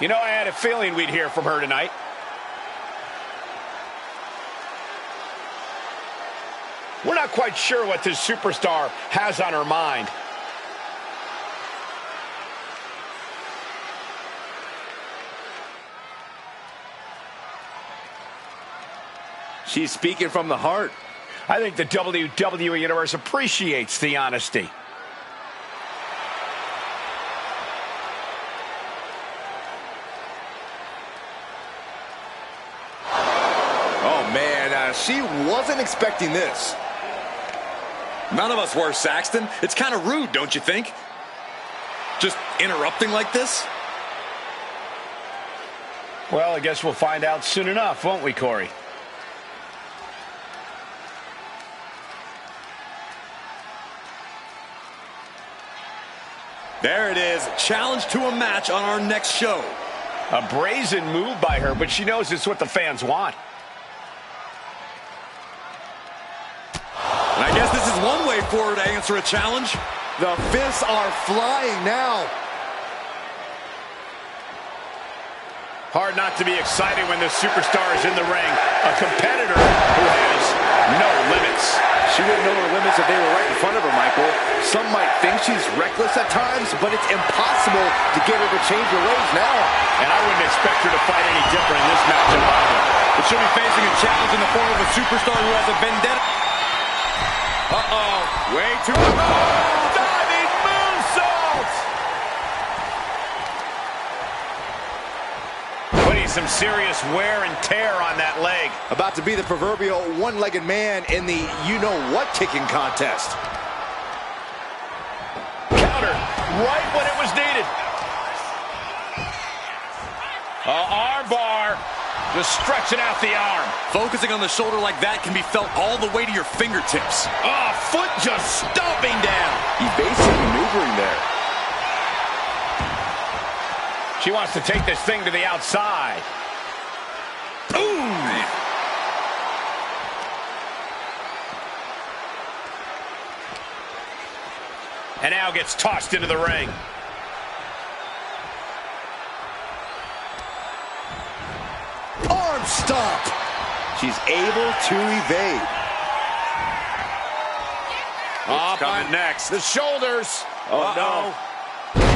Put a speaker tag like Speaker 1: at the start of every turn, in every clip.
Speaker 1: You know, I had a feeling we'd hear from her tonight. We're not quite sure what this superstar has on her mind.
Speaker 2: She's speaking from the heart.
Speaker 1: I think the WWE Universe appreciates the honesty.
Speaker 2: Oh, man, she wasn't expecting this.
Speaker 3: None of us were, Saxton. It's kind of rude, don't you think? Just interrupting like this?
Speaker 1: Well, I guess we'll find out soon enough, won't we, Corey?
Speaker 3: There it is. Challenge to a match on our next show.
Speaker 1: A brazen move by her, but she knows it's what the fans want.
Speaker 3: And I guess this is one way for her to answer a challenge.
Speaker 2: The fists are flying now.
Speaker 1: Hard not to be excited when the superstar is in the ring. A competitor who has no limits.
Speaker 2: She wouldn't know her limits if they were right in front of her, Michael. Some might think she's reckless at times, but it's impossible to get her to change her ways now.
Speaker 1: And I wouldn't expect her to fight any different in this matchup either.
Speaker 3: But she'll be facing a challenge in the form of a superstar who has a vendetta. Uh-oh. Way too...
Speaker 1: Diving moonsault! Putting some serious wear and tear on that leg.
Speaker 2: About to be the proverbial one-legged man in the you-know-what kicking contest.
Speaker 1: Counter right when it was needed. Arm bar. Just stretching out the arm.
Speaker 3: Focusing on the shoulder like that can be felt all the way to your fingertips.
Speaker 1: Oh, foot just stomping down.
Speaker 2: Evasive maneuvering there.
Speaker 1: She wants to take this thing to the outside. Boom! And now gets tossed into the ring.
Speaker 2: Arm stomp. She's able to evade.
Speaker 1: What's
Speaker 3: coming next?
Speaker 1: The shoulders.
Speaker 2: Oh, no.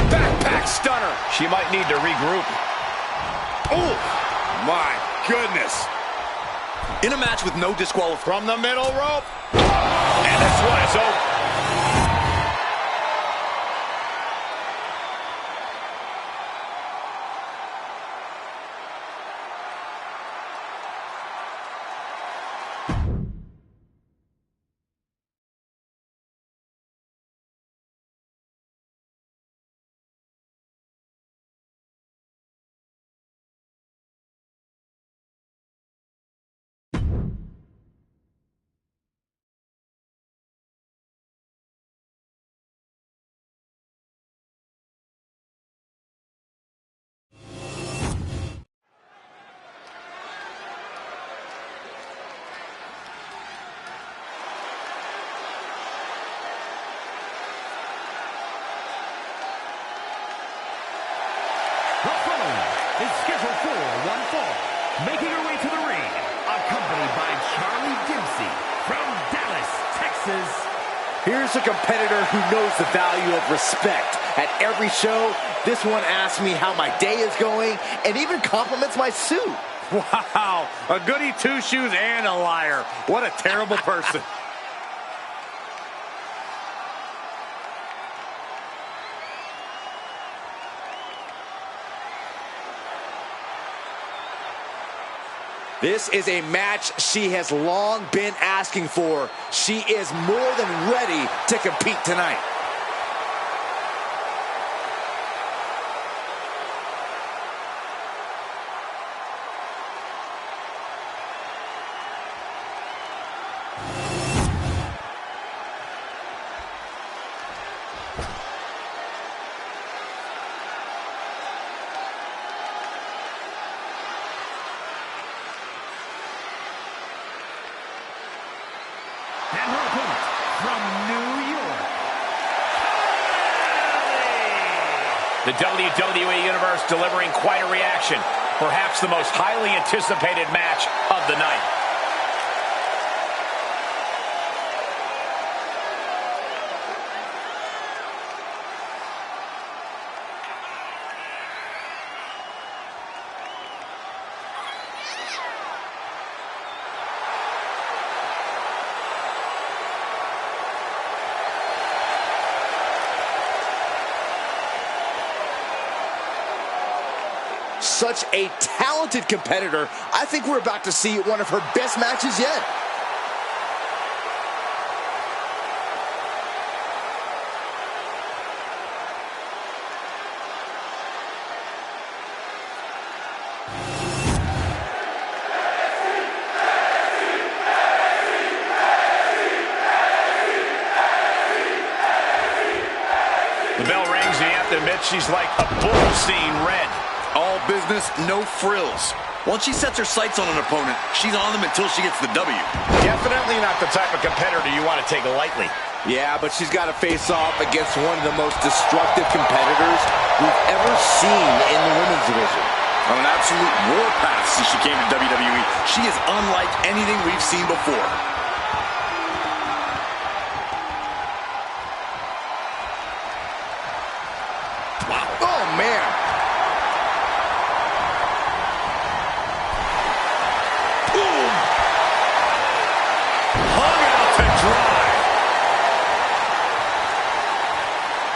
Speaker 1: Backpack stunner. She might need to regroup.
Speaker 3: Oh, my goodness. In a match with no disqualification.
Speaker 1: From the middle rope. And this one is over.
Speaker 4: The following is scheduled for one fall. Making her way to the ring, accompanied by Charlie Dempsey from Dallas, Texas.
Speaker 2: Here's a competitor who knows the value of respect. At every show, this one asks me how my day is going and even compliments my suit.
Speaker 3: Wow, a goody two-shoes and a liar. What a terrible person.
Speaker 2: This is a match she has long been asking for. She is more than ready to compete tonight.
Speaker 4: And her opponent from New York,
Speaker 1: The WWE Universe delivering quite a reaction. Perhaps the most highly anticipated match of the night.
Speaker 2: Such a talented competitor. I think we're about to see one of her best matches yet.
Speaker 1: The bell rings and you have to admit she's like a bull seeing red.
Speaker 3: All business, no frills. Once she sets her sights on an opponent, she's on them until she gets the W.
Speaker 1: Definitely not the type of competitor you want to take lightly.
Speaker 2: Yeah, but she's got to face off against one of the most destructive competitors we've ever seen in the women's division.
Speaker 3: On an absolute warpath since she came to WWE, she is unlike anything we've seen before.
Speaker 2: Wow. Oh, man.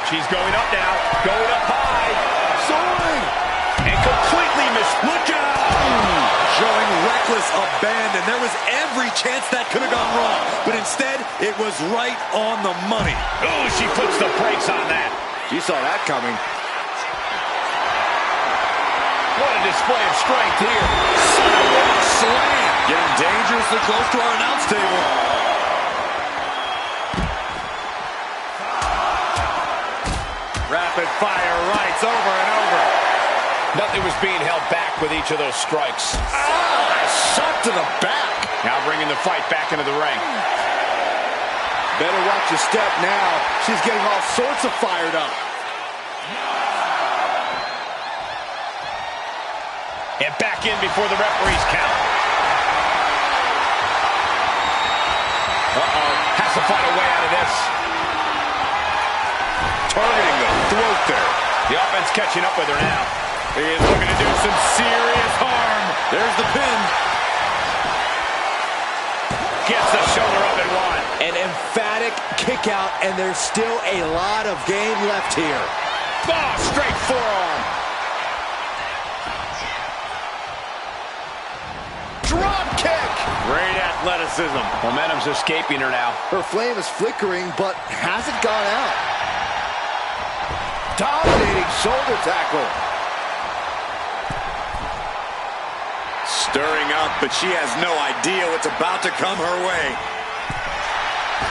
Speaker 1: She's going up now, going up high, soaring, and completely missed. Look out!
Speaker 3: Showing reckless abandon. There was every chance that could have gone wrong, but instead, it was right on the money.
Speaker 1: Oh, she puts the brakes on that.
Speaker 2: She saw that coming.
Speaker 1: What a display of strength here.
Speaker 3: Sidewalk slam. Getting dangerously close to our announce table.
Speaker 1: Rapid fire rights over and over. Nothing was being held back with each of those strikes.
Speaker 2: Shot to the back.
Speaker 1: Now bringing the fight back into the ring.
Speaker 2: Better watch your step now. She's getting all sorts of fired up.
Speaker 1: And back in before the referees count. Uh-oh. Has to find a way out of this. Targeting the throat there. The offense catching up with her now. He is looking to do some serious harm.
Speaker 3: There's the pin.
Speaker 1: Gets the shoulder up and one.
Speaker 2: An emphatic kick out, and there's still a lot of game left here.
Speaker 1: Oh, straight forearm. Drop kick. Great athleticism. Momentum's escaping her now.
Speaker 2: Her flame is flickering, but hasn't gone out. Dominating shoulder tackle.
Speaker 3: Stirring up, but she has no idea what's about to come her way.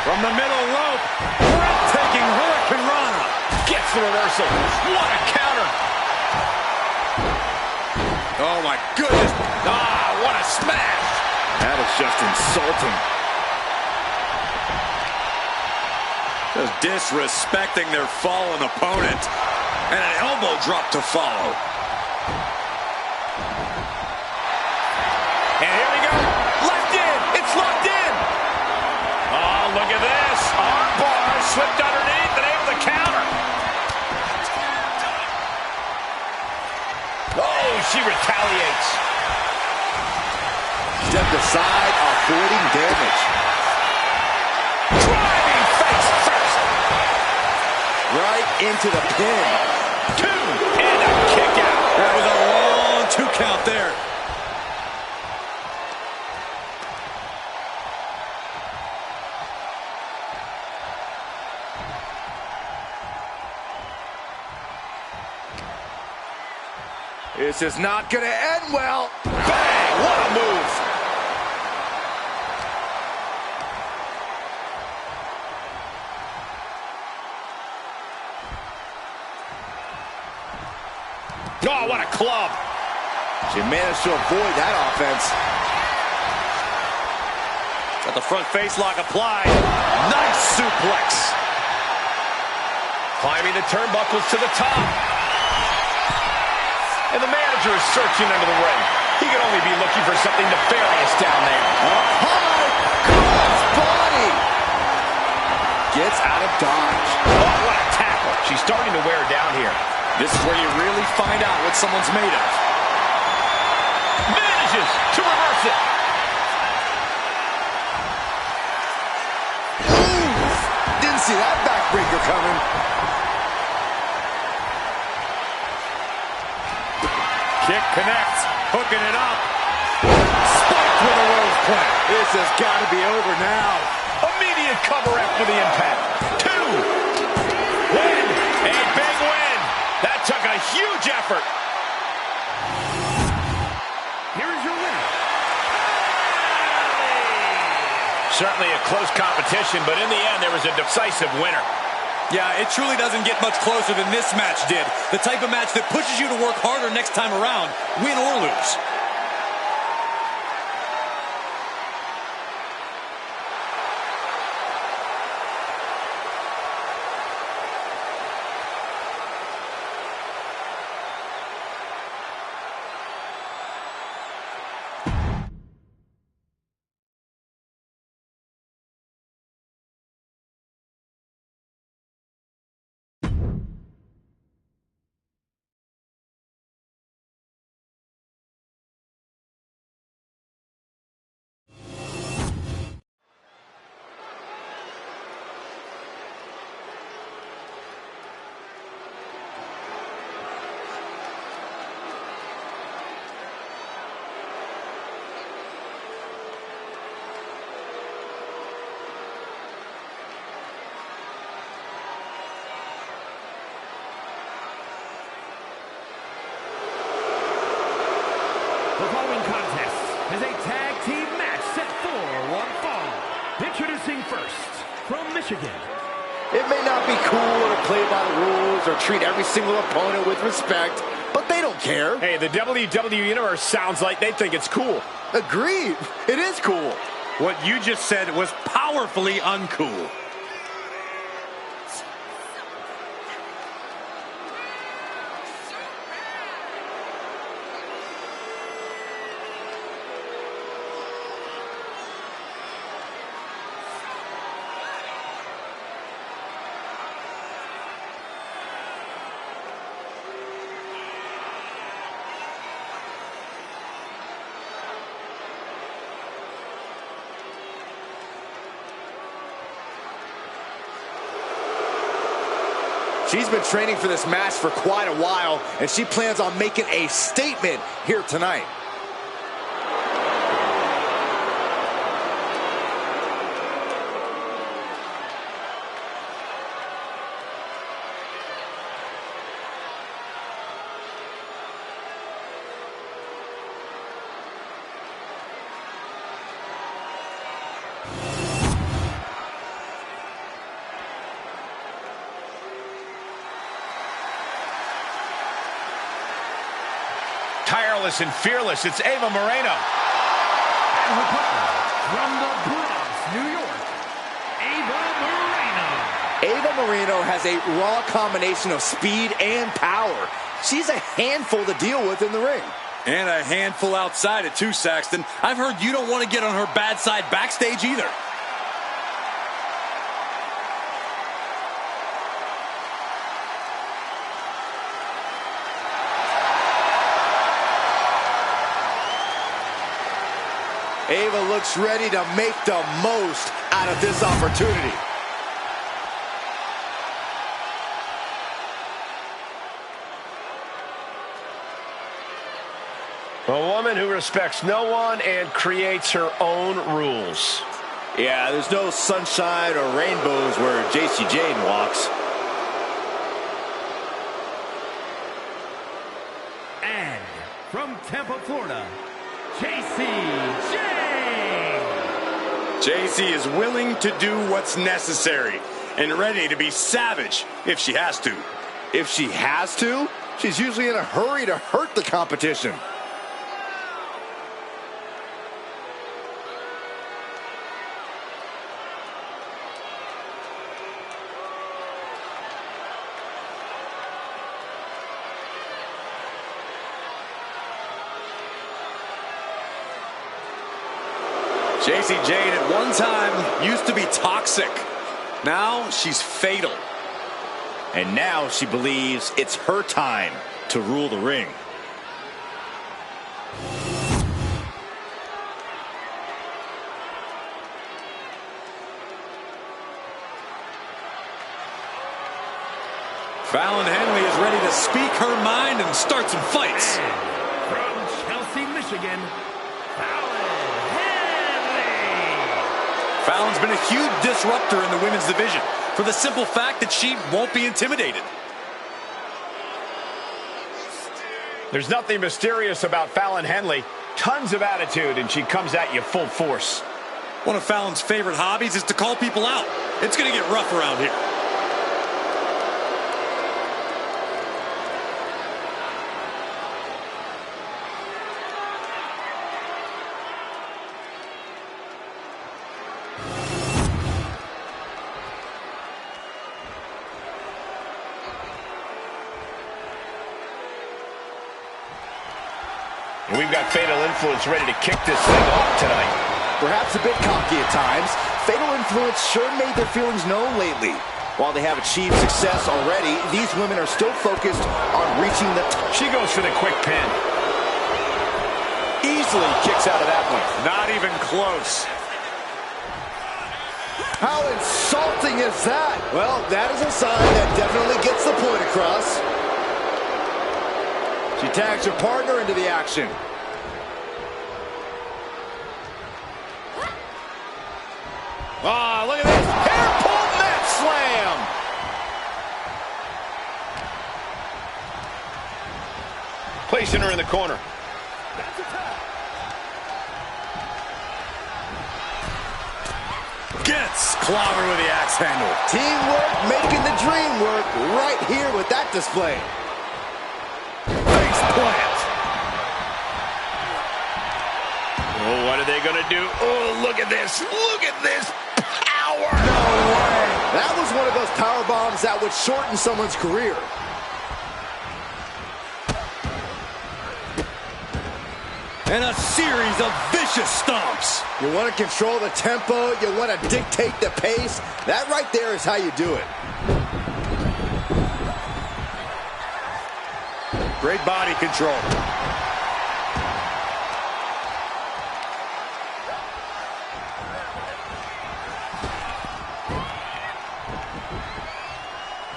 Speaker 1: From the middle rope, breathtaking Hurricane Rana. Gets the reversal. What a counter.
Speaker 3: Oh my goodness.
Speaker 1: Ah, what a smash.
Speaker 2: That is just insulting.
Speaker 3: Just disrespecting their fallen opponent. And an elbow drop to follow.
Speaker 1: And here we go. Left in. It's locked in. Oh, look at this. Arm bar slipped underneath and able to counter. Oh, she retaliates.
Speaker 2: Stepped aside, avoiding damage.
Speaker 1: Driving face first.
Speaker 2: Right into the pin.
Speaker 1: 2 and a kick out.
Speaker 3: That was a long 2 count there.
Speaker 2: This is not going to end well.
Speaker 1: Bang! What a move. Oh, what a club.
Speaker 2: She managed to avoid that offense.
Speaker 3: Got the front face lock applied. Nice suplex.
Speaker 1: Climbing the turnbuckles to the top. and the manager is searching under the ring. He could only be looking for something nefarious down there.
Speaker 2: High cross body. Gets out of dodge.
Speaker 1: Oh, what a tackle. She's starting to wear down here.
Speaker 3: This is where you really find out what someone's made of.
Speaker 1: Manages to reverse it.
Speaker 2: Didn't see that backbreaker coming.
Speaker 3: Kick connects, hooking it up. Spiked with a rose plant.
Speaker 2: This has got to be over now.
Speaker 1: Immediate cover after the impact. 2. Win. A big win. That took a huge effort.
Speaker 4: Here is your winner.
Speaker 1: Certainly a close competition, but in the end, there was a decisive winner.
Speaker 3: Yeah, it truly doesn't get much closer than this match did. The type of match that pushes you to work harder next time around, win or lose.
Speaker 4: The following contest is a tag team match set for one fall. Introducing first, from Michigan.
Speaker 2: It may not be cool to play by the rules or treat every single opponent with respect, but they don't care.
Speaker 1: Hey, the WWE Universe sounds like they think it's cool.
Speaker 2: Agreed. It is cool.
Speaker 3: What you just said was powerfully uncool.
Speaker 2: She's been training for this match for quite a while, and she plans on making a statement here tonight.
Speaker 1: Tireless and fearless, it's Ava Moreno.
Speaker 4: And her partner, from the Bronx, New York, Ava Moreno.
Speaker 2: Ava Moreno has a raw combination of speed and power. She's a handful to deal with in the ring.
Speaker 3: And a handful outside it too, Saxton. I've heard you don't want to get on her bad side backstage either.
Speaker 2: Ava looks ready to make the most out of this opportunity.
Speaker 1: A woman who respects no one and creates her own rules.
Speaker 2: Yeah, there's no sunshine or rainbows where JC Jane walks.
Speaker 4: And from Tampa, Florida, JC Jane.
Speaker 3: JC is willing to do what's necessary and ready to be savage if she has to.
Speaker 2: If she has to, she's usually in a hurry to hurt the competition.
Speaker 3: Jacy Jayne at one time used to be toxic. Now she's fatal.
Speaker 2: And now she believes it's her time to rule the ring.
Speaker 3: Fallon Henley is ready to speak her mind and start some fights.
Speaker 4: From Chelsea, Michigan, Fallon Henley.
Speaker 3: Fallon's been a huge disruptor in the women's division for the simple fact that she won't be intimidated.
Speaker 1: There's nothing mysterious about Fallon Henley. Tons of attitude, and she comes at you full force.
Speaker 3: One of Fallon's favorite hobbies is to call people out. It's going to get rough around here.
Speaker 1: And we've got Fatal Influence ready to kick this thing off tonight.
Speaker 2: Perhaps a bit cocky at times, Fatal Influence sure made their feelings known lately. While they have achieved success already, these women are still focused on reaching the top.
Speaker 1: She goes for the quick pin.
Speaker 2: Easily kicks out of that one.
Speaker 3: Not even close.
Speaker 2: How insulting is that? Well, that is a sign that definitely gets the point across. She tags her partner into the action. Ah, look at this. Hair pull mat slam.
Speaker 1: Placing her in the corner.
Speaker 3: Gets clobbered with the axe handle.
Speaker 2: Teamwork making the dream work right here with that display.
Speaker 3: Face plant.
Speaker 1: Oh, what are they going to do? Oh, look at this. Look at this power.
Speaker 2: No way. That was one of those power bombs that would shorten someone's career.
Speaker 3: And a series of vicious stomps.
Speaker 2: You want to control the tempo. You want to dictate the pace. That right there is how you do it.
Speaker 3: Great body control.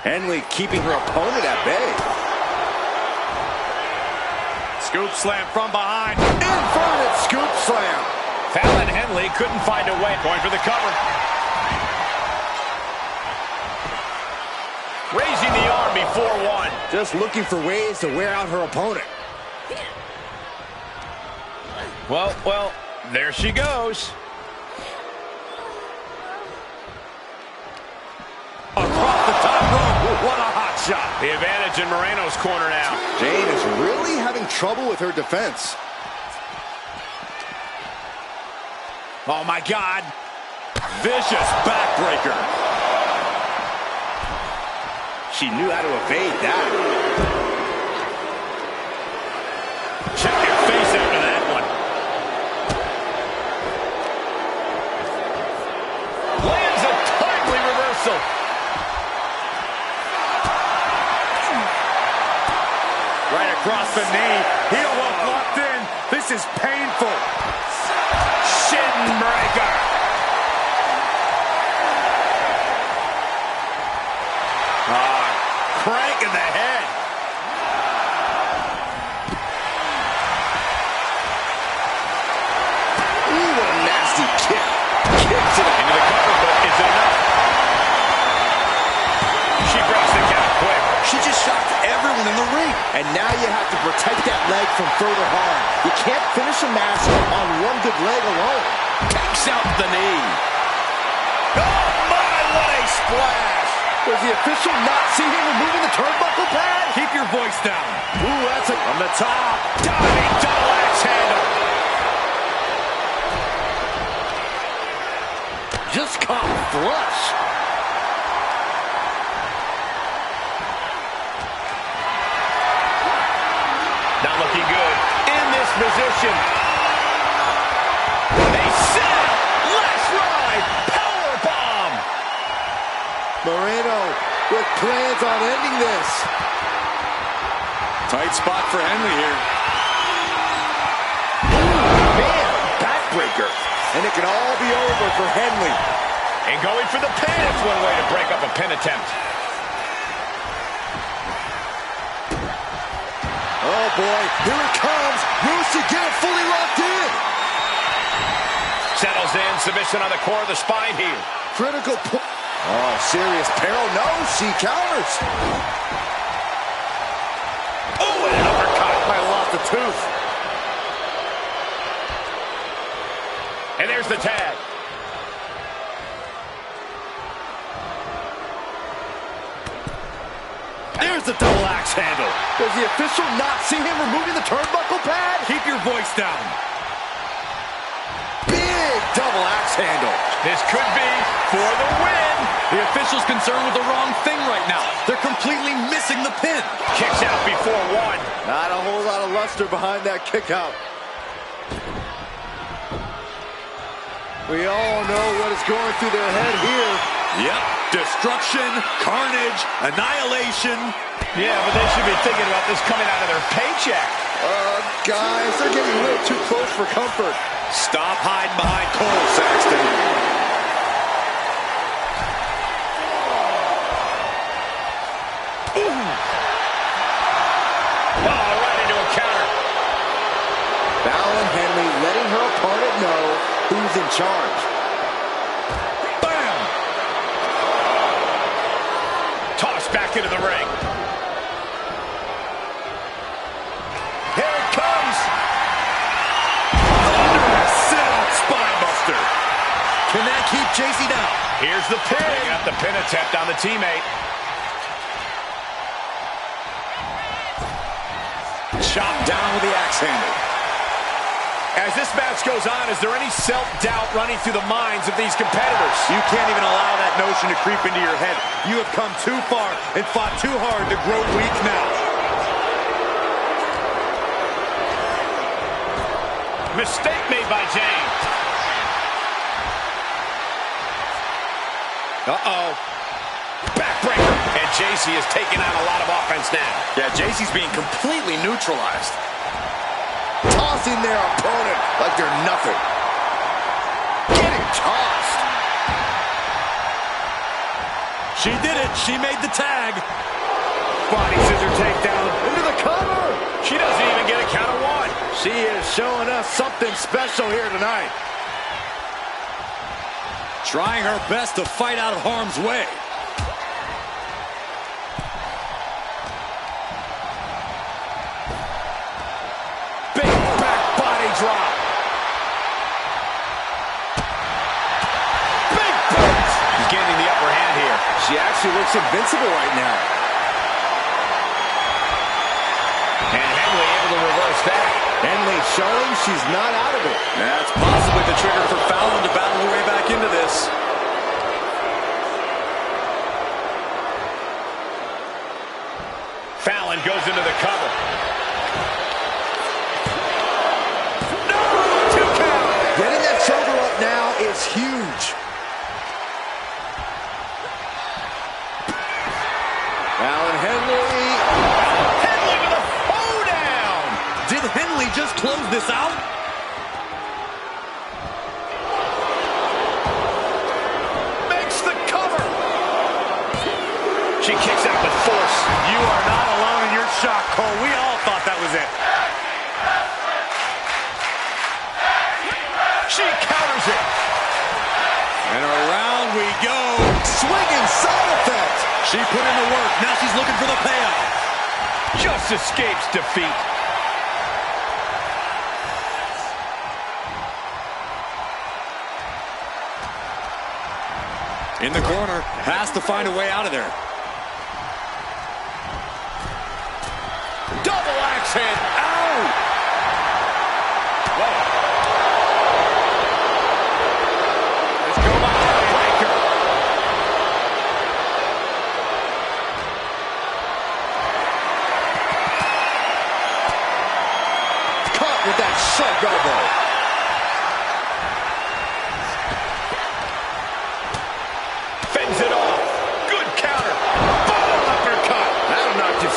Speaker 2: Henley keeping her opponent at bay.
Speaker 3: Scoop slam from behind.
Speaker 2: Inverted scoop slam.
Speaker 1: Fallon Henley couldn't find a way. Going for the cover. Raising the arm before one.
Speaker 2: Just looking for ways to wear out her opponent.
Speaker 1: Well, there she goes.
Speaker 3: Across the top rope. What a hot shot.
Speaker 1: The advantage in Moreno's corner now.
Speaker 2: Jayne is really having trouble with her defense.
Speaker 3: Oh, my God. Vicious backbreaker.
Speaker 2: She knew how to evade that.
Speaker 1: Check your face after that one. Lands a timely reversal.
Speaker 3: Right across the knee. Heel hook locked in. This is painful.
Speaker 1: Shin breaker.
Speaker 3: Crank in the head.
Speaker 2: Ooh, what a nasty kick. Kick to the
Speaker 1: Into the cover, but is it enough? She breaks the count quick.
Speaker 3: She just shocked everyone in the ring.
Speaker 2: And now you have to protect that leg from further harm. You can't finish a match on one good leg alone.
Speaker 1: Takes out the knee. Oh my, what a splash.
Speaker 2: Does the official not see him removing the turnbuckle pad?
Speaker 3: Keep your voice down.
Speaker 2: Ooh, that's it.
Speaker 3: From the top.
Speaker 1: Diving double axe handle.
Speaker 2: Just caught flush.
Speaker 1: Not looking good in this position. They set up.
Speaker 2: Moreno with plans on ending this.
Speaker 3: Tight spot for Henry here.
Speaker 2: Man, backbreaker. And it can all be over for Henry.
Speaker 1: And going for the pin. That's one way to break up a pin attempt.
Speaker 2: Oh boy, here it comes. Moose again, fully locked in.
Speaker 1: Settles in, submission on the core of the spine here.
Speaker 2: Critical point. Oh, serious peril. No, she counters.
Speaker 1: Oh, and an uppercut.
Speaker 2: I lost a tooth.
Speaker 1: And there's the tag.
Speaker 2: There's the double axe handle. Does the official not see him removing the turnbuckle pad?
Speaker 3: Keep your voice down.
Speaker 2: Big double axe handle.
Speaker 1: This could be for the win.
Speaker 3: The official's concerned with the wrong thing right now. They're completely missing the pin.
Speaker 1: Kicks out before one.
Speaker 2: Not a whole lot of luster behind that kick out. We all know what is going through their head here.
Speaker 3: Yep. Destruction, carnage, annihilation.
Speaker 1: Yeah, but they should be thinking about this coming out of their paycheck.
Speaker 2: Guys, they're getting a little too close for comfort.
Speaker 3: Stop hiding behind Cole, Saxton.
Speaker 1: Oh, right into a counter.
Speaker 2: Fallon Henley letting her opponent know who's in charge.
Speaker 1: Bam! Tossed back into the ring. Here it comes.
Speaker 3: Sit-out spinebuster. Can that keep JC down?
Speaker 1: Here's the pin. Bringing up the pin attempt on the teammate.
Speaker 3: Chopped down with the axe handle.
Speaker 1: As this match goes on, is there any self-doubt running through the minds of these competitors?
Speaker 2: You can't even allow that notion to creep into your head. You have come too far and fought too hard to grow weak now.
Speaker 1: Mistake made by James. Uh-oh. Backbreaker. And JC is taking on a lot of offense now.
Speaker 3: Yeah, JC's being completely neutralized.
Speaker 2: Tossing their opponent like they're nothing. Getting tossed.
Speaker 3: She did it. She made the tag.
Speaker 1: Body scissor takedown.
Speaker 2: Into the cover.
Speaker 1: She doesn't even get a count of one.
Speaker 2: She is showing us something special here tonight.
Speaker 3: Trying her best to fight out of harm's way.
Speaker 1: Big back body drop. Big boot. She's gaining the upper hand here.
Speaker 2: She actually looks invincible right now.
Speaker 1: And Henley able to reverse that.
Speaker 2: Henley showing she's not out of it.
Speaker 3: That's possibly the trigger for Fallon to battle her way back into this.
Speaker 1: Fallon goes into the cover. No! 2 count.
Speaker 2: Getting that shoulder up now is huge. Fallon Henley.
Speaker 1: Henley with a hoedown.
Speaker 3: Did Henley just close this out?
Speaker 1: Makes the cover. She kicks out with force.
Speaker 3: You are not alone in your shock, Cole. We all thought that was it.
Speaker 1: She counters it.
Speaker 3: And around we go.
Speaker 2: Swinging side effect.
Speaker 3: She put in the work. Now she's looking for the payoff.
Speaker 1: Just escapes defeat.
Speaker 3: In the corner. Has to find a way out of there.
Speaker 1: Double axe hand. Ow! Whoa. Let's go behind Breaker.
Speaker 2: Caught with that sharp elbow.
Speaker 1: Fends it off. Good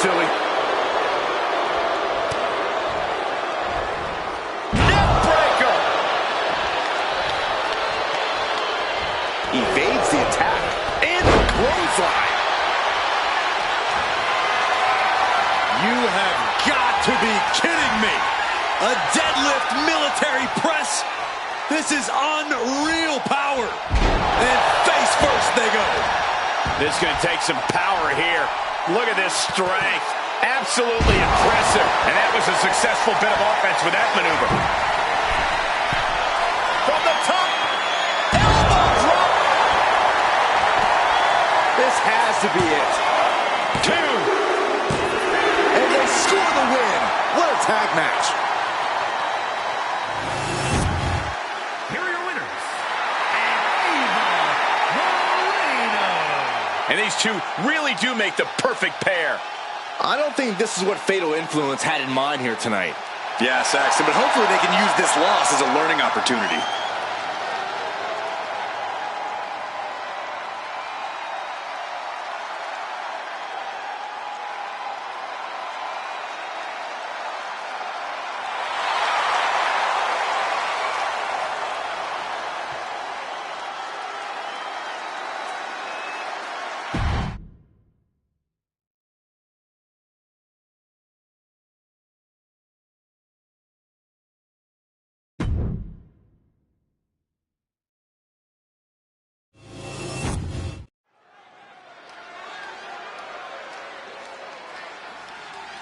Speaker 1: silly. Neck breaker.
Speaker 2: Evades the attack. And the clothesline.
Speaker 3: You have got to be kidding me. A deadlift military press. This is unreal power. And face first they go.
Speaker 1: This is going to take some power here. Look at this strength. Absolutely impressive. And that was a successful bit of offense with that maneuver. From the top. Elbow drop.
Speaker 2: This has to be it.
Speaker 1: 2.
Speaker 2: And they score the win. What a tag match.
Speaker 4: Here are your winners. And Eva Moreno.
Speaker 1: And these two really do make the perfect pair.
Speaker 2: I don't think this is what Fatal Influence had in mind here tonight.
Speaker 3: Yeah, Saxton, but hopefully they can use this loss as a learning opportunity.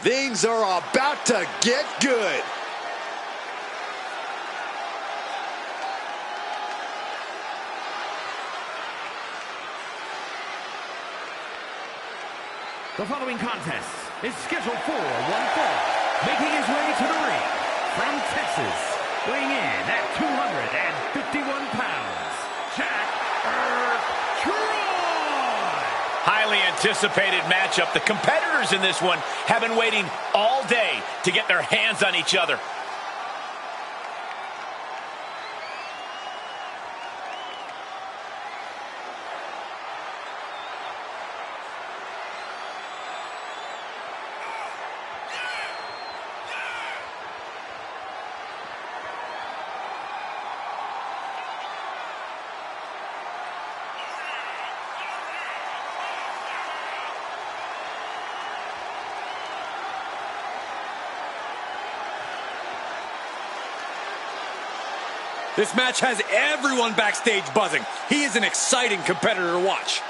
Speaker 2: Things are about to get good.
Speaker 4: The following contest is scheduled for one fall. Making his way to the ring from Texas, weighing in at 251 pounds, Jack Troy.
Speaker 1: Highly anticipated matchup. The competitors in this one have been waiting all day to get their hands on each other.
Speaker 3: This match has everyone backstage buzzing. He is an exciting competitor to watch.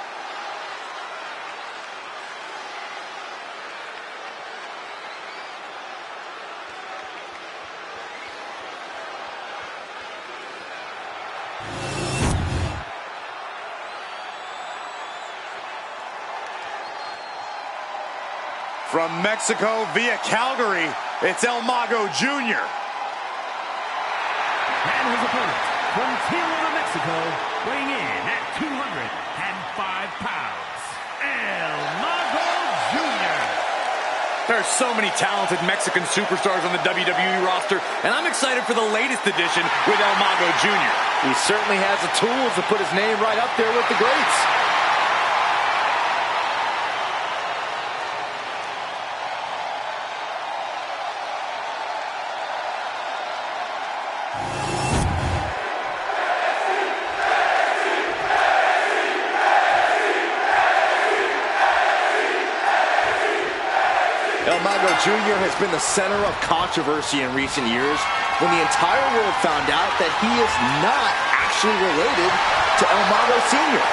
Speaker 3: From Mexico via Calgary, it's El Mago Jr.
Speaker 4: And his opponent from Tijuana, Mexico, weighing in at 205 pounds, El Mago Jr.
Speaker 3: There's so many talented Mexican superstars on the WWE roster, and I'm excited for the latest addition with El Mago Jr.
Speaker 2: He certainly has the tools to put his name right up there with the greats. El Mago Jr. has been the center of controversy in recent years when the entire world found out that he is not actually related to El Mago Sr.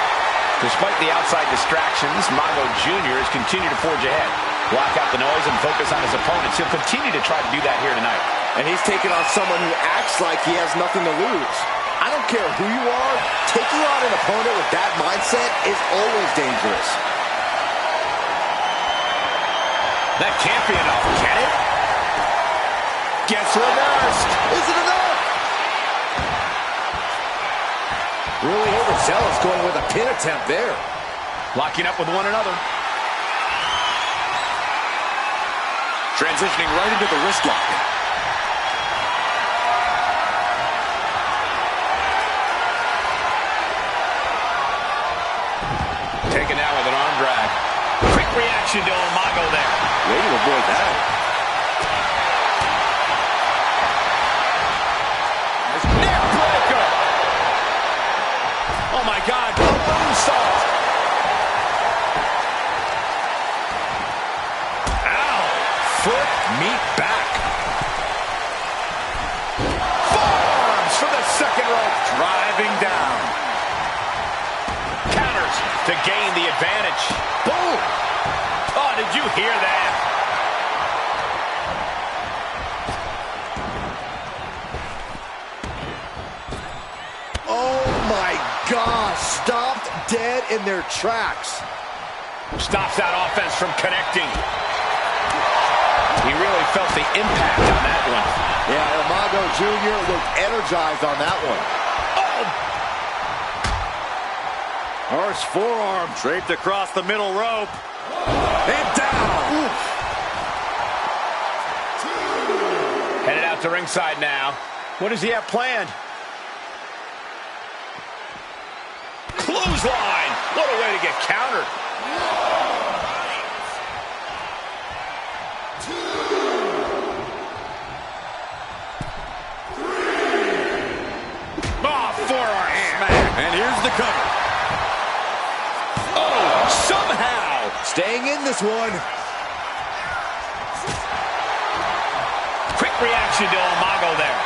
Speaker 1: Despite the outside distractions, Mago Jr. has continued to forge ahead. Block out the noise and focus on his opponents. He'll continue to try to do that here tonight.
Speaker 2: And he's taken on someone who acts like he has nothing to lose. I don't care who you are, taking on an opponent with that mindset is always dangerous.
Speaker 1: That can't be enough, can it? Gets reversed.
Speaker 2: Is it enough? Really overzealous going with a pin attempt there.
Speaker 1: Locking up with one another.
Speaker 3: Transitioning right into the wrist lock.
Speaker 1: Taken out with an arm drag. Quick reaction to El Mago there.
Speaker 3: avoid that.
Speaker 1: Neck breaker. Oh my God, a moonsault. Ow, foot meet back. Forearms from the second rope, driving down. Counters to gain the advantage. Boom. Oh, did you hear that?
Speaker 2: Oh my gosh, stopped dead in their tracks.
Speaker 1: Stops that offense from connecting. He really felt the impact on that one.
Speaker 2: Yeah, Umaga Jr. looked energized on that one. Harsh forearm
Speaker 3: Draped across the middle rope. And down.
Speaker 2: Oof.
Speaker 1: Headed out to ringside now. What does he have planned? Clothesline. What a way to get countered. Oh, forearm smack.
Speaker 3: And here's the cover.
Speaker 1: Oh, somehow.
Speaker 2: Staying in this one.
Speaker 1: Quick reaction to Umaga there.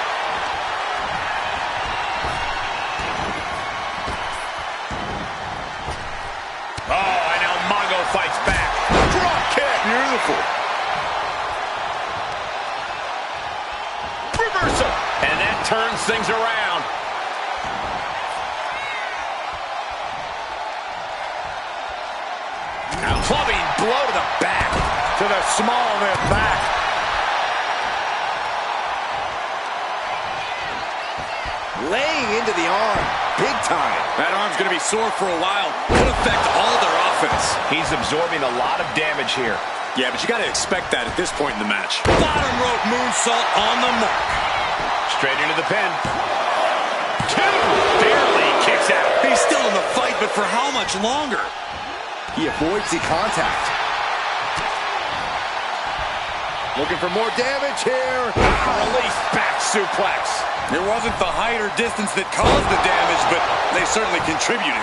Speaker 1: Oh, and Umaga fights back. Drop kick.
Speaker 2: Beautiful.
Speaker 1: Reversal. And that turns things around. Clubbing blow to the back. To the small of their back.
Speaker 2: Laying into the arm. Big time.
Speaker 3: That arm's going to be sore for a while. Could affect all their offense.
Speaker 1: He's absorbing a lot of damage here.
Speaker 3: Yeah, but you got to expect that at this point in the match. Bottom rope moonsault on the mark.
Speaker 1: Straight into the pin. Two. Barely kicks out.
Speaker 3: He's still in the fight, but for how much longer?
Speaker 2: He avoids the contact. Looking for more damage here.
Speaker 1: Release back suplex.
Speaker 3: It wasn't the height or distance that caused the damage, but they certainly contributed.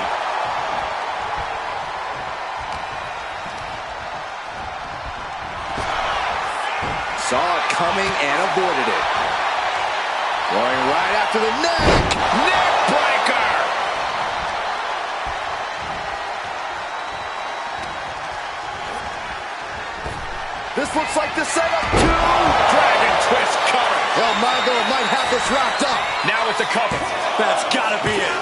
Speaker 2: Saw it coming and avoided it. Going right after the neck.
Speaker 1: Neck breaker.
Speaker 2: This looks like the setup too.
Speaker 1: Dragon twist cover.
Speaker 2: Umaga might have this wrapped up.
Speaker 1: Now with the cover.
Speaker 3: That's got to be it.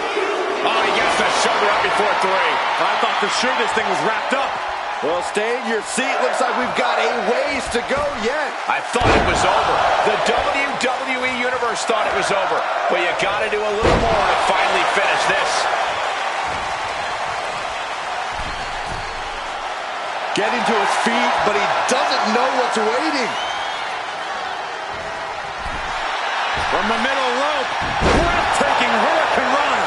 Speaker 1: Oh, he gets the shoulder up before three.
Speaker 3: I thought for sure this thing was wrapped up.
Speaker 2: Well, stay in your seat. Looks like we've got a ways to go yet.
Speaker 1: I thought it was over. The WWE Universe thought it was over. But you got to do a little more to finally finish this.
Speaker 2: Getting to his feet, but he doesn't know what's waiting.
Speaker 3: From the middle rope, breathtaking Hurricane Rana.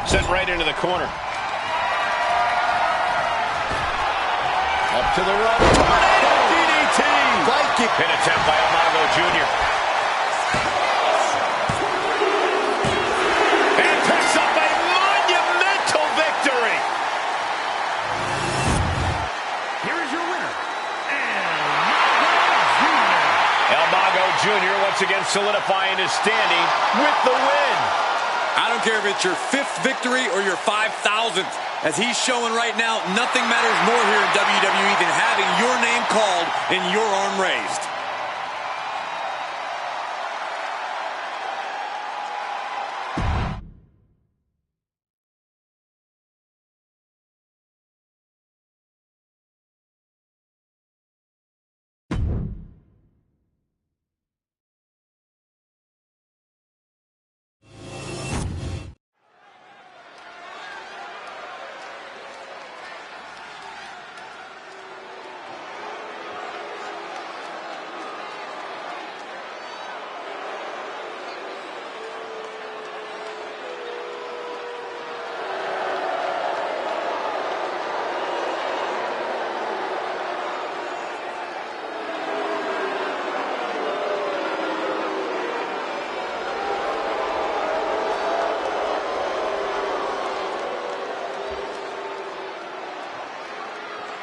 Speaker 1: Sent right into the corner. Up to the rope. Tornado DDT.
Speaker 2: Viking.
Speaker 1: Pin attempt by Umaga Jr. And picks up a monumental victory.
Speaker 4: Here is your winner,
Speaker 1: Umaga Jr. once again solidifying his standing with the win.
Speaker 3: I don't care if it's your 5th victory or your 5,000th. As he's showing right now, nothing matters more here in WWE than having your name called and your arm raised.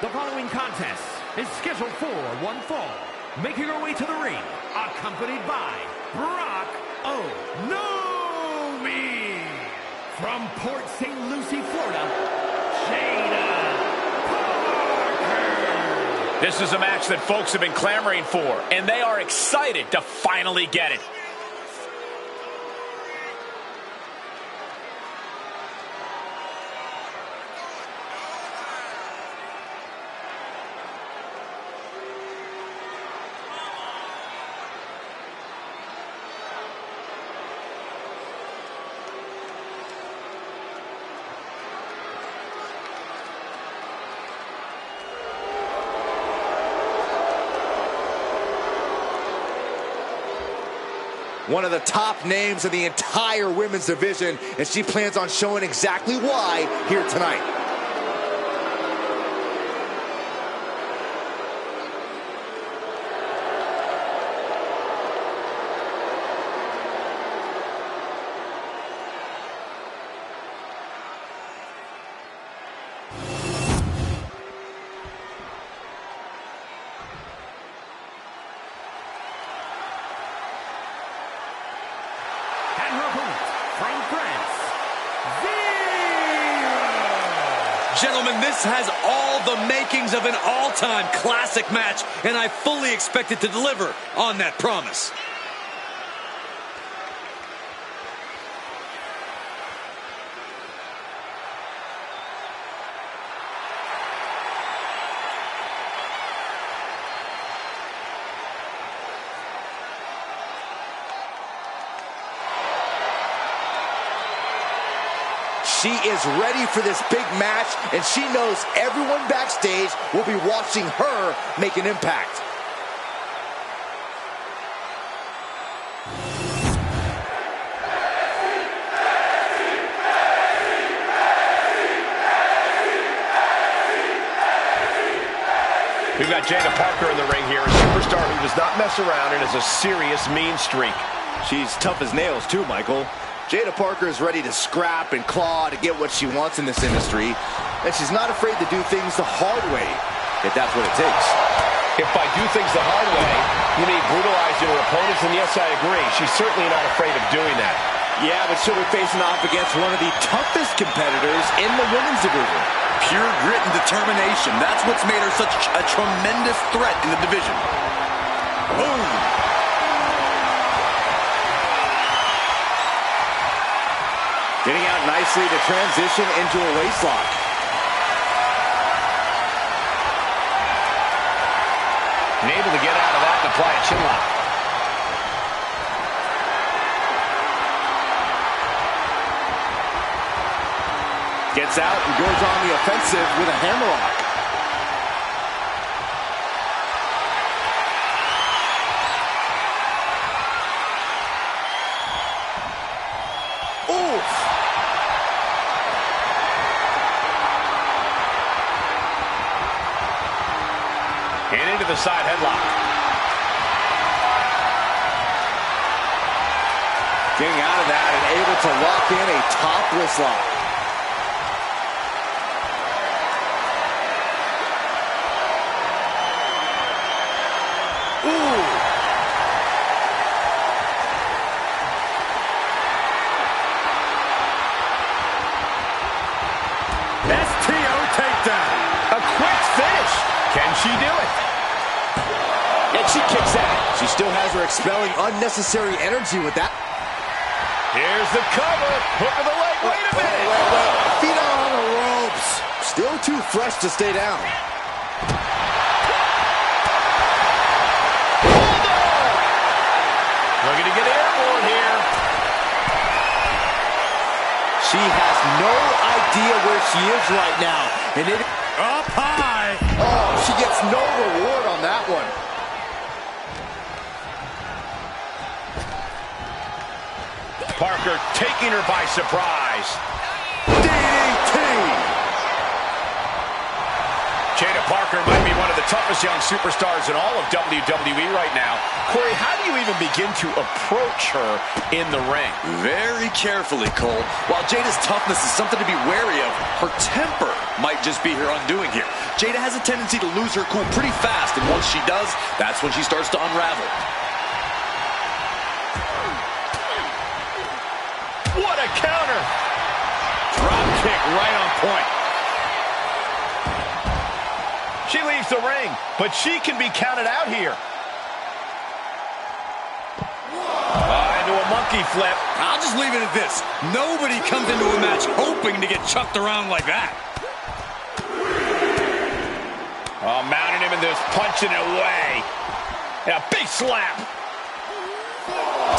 Speaker 4: The following contest is scheduled for one fall. Making her way to the ring, accompanied by Brock O'Nomi. From Port St. Lucie, Florida, Jada Parker.
Speaker 1: This is a match that folks have been clamoring for, and they are excited to finally get it.
Speaker 2: One of the top names in the entire women's division, and she plans on showing exactly why here tonight.
Speaker 3: Gentlemen, this has all the makings of an all-time classic match, and I fully expect it to deliver on that promise. She is ready for this big match, and she knows everyone backstage will be watching her make an impact.
Speaker 1: We've got Jada Parker in the ring here, a superstar who does not mess around and has a serious mean streak.
Speaker 2: She's tough as nails too, Michael. Jada Parker is ready to scrap and claw to get what she wants in this industry, and she's not afraid to do things the hard way, if that's what it takes.
Speaker 1: If by do things the hard way, you mean brutalizing her opponents, then yes, I agree. She's certainly not afraid of doing that.
Speaker 2: Yeah, but she'll be facing off against one of the toughest competitors in the women's division.
Speaker 5: Pure grit and determination. That's what's made her such a tremendous threat in the division. Boom!
Speaker 2: Getting out nicely to transition into a waistlock.
Speaker 1: And able to get out of that and apply a chinlock.
Speaker 2: Gets out and goes on the offensive with a hammerlock. Oof!
Speaker 1: And into the side headlock.
Speaker 2: Getting out of that and able to lock in a topless lock. Ooh!
Speaker 3: STO takedown.
Speaker 1: A quick finish. Can she do it?
Speaker 2: And she kicks out. She still has her expelling unnecessary energy with that.
Speaker 1: Here's the cover. Hook of the leg. Wait a minute.
Speaker 2: Wait. Feet out on the ropes. Still too fresh to stay down.
Speaker 1: Looking to get airborne here.
Speaker 2: She has no idea where she is right now. And it
Speaker 3: Up high.
Speaker 2: Oh, she gets no reward on that one.
Speaker 1: Parker taking her by surprise.
Speaker 2: DDT.
Speaker 1: Jada Parker might be one of the toughest young superstars in all of WWE right now. Corey, how do you even begin to approach her in the ring?
Speaker 5: Very carefully, Cole. While Jada's toughness is something to be wary of, her temper might just be her undoing here. Jada has a tendency to lose her cool pretty fast, and once she does, that's when she starts to unravel.
Speaker 1: What a counter! Drop kick right on point. She leaves the ring, but she can be counted out here. Into a monkey flip.
Speaker 5: I'll just leave it at this. Nobody comes into a match hoping to get chucked around like that.
Speaker 1: Oh, mounting him in this, punching it away. Yeah, big slap.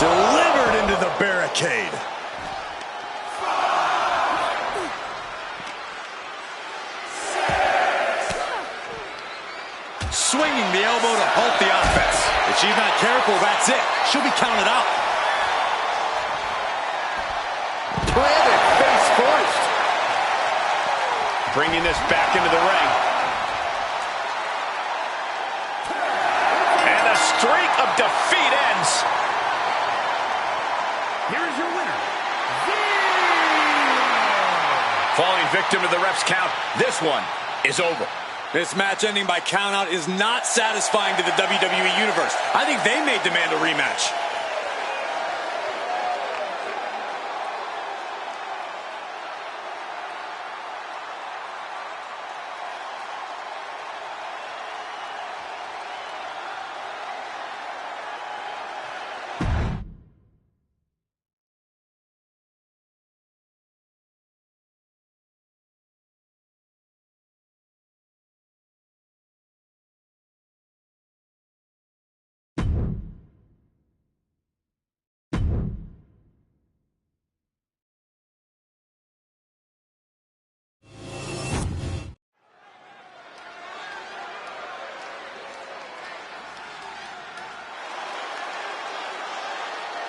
Speaker 3: Delivered into the barricade. Swinging the elbow to halt the offense. If she's not careful, that's it. She'll be counted out.
Speaker 2: Planted face first.
Speaker 1: Bringing this back into the ring. And the streak of defeat ends.
Speaker 4: Here is your winner,
Speaker 1: Falling victim to the ref's count. This one is over.
Speaker 3: This match ending by countout is not satisfying to the WWE Universe. I think they may demand a rematch.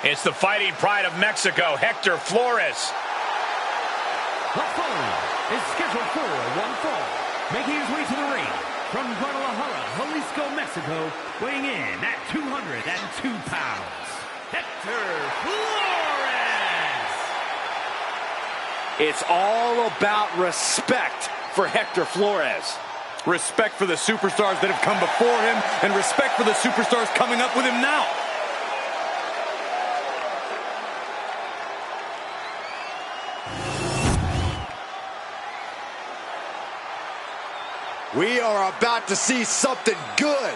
Speaker 1: It's the fighting pride of Mexico, Hector Flores.
Speaker 4: The following is scheduled for one fall. Making his way to the ring from Guadalajara, Jalisco, Mexico, weighing in at 202 pounds, Hector Flores.
Speaker 2: It's all about respect for Hector Flores.
Speaker 3: Respect for the superstars that have come before him, and respect for the superstars coming up with him now.
Speaker 2: We are about to see something good.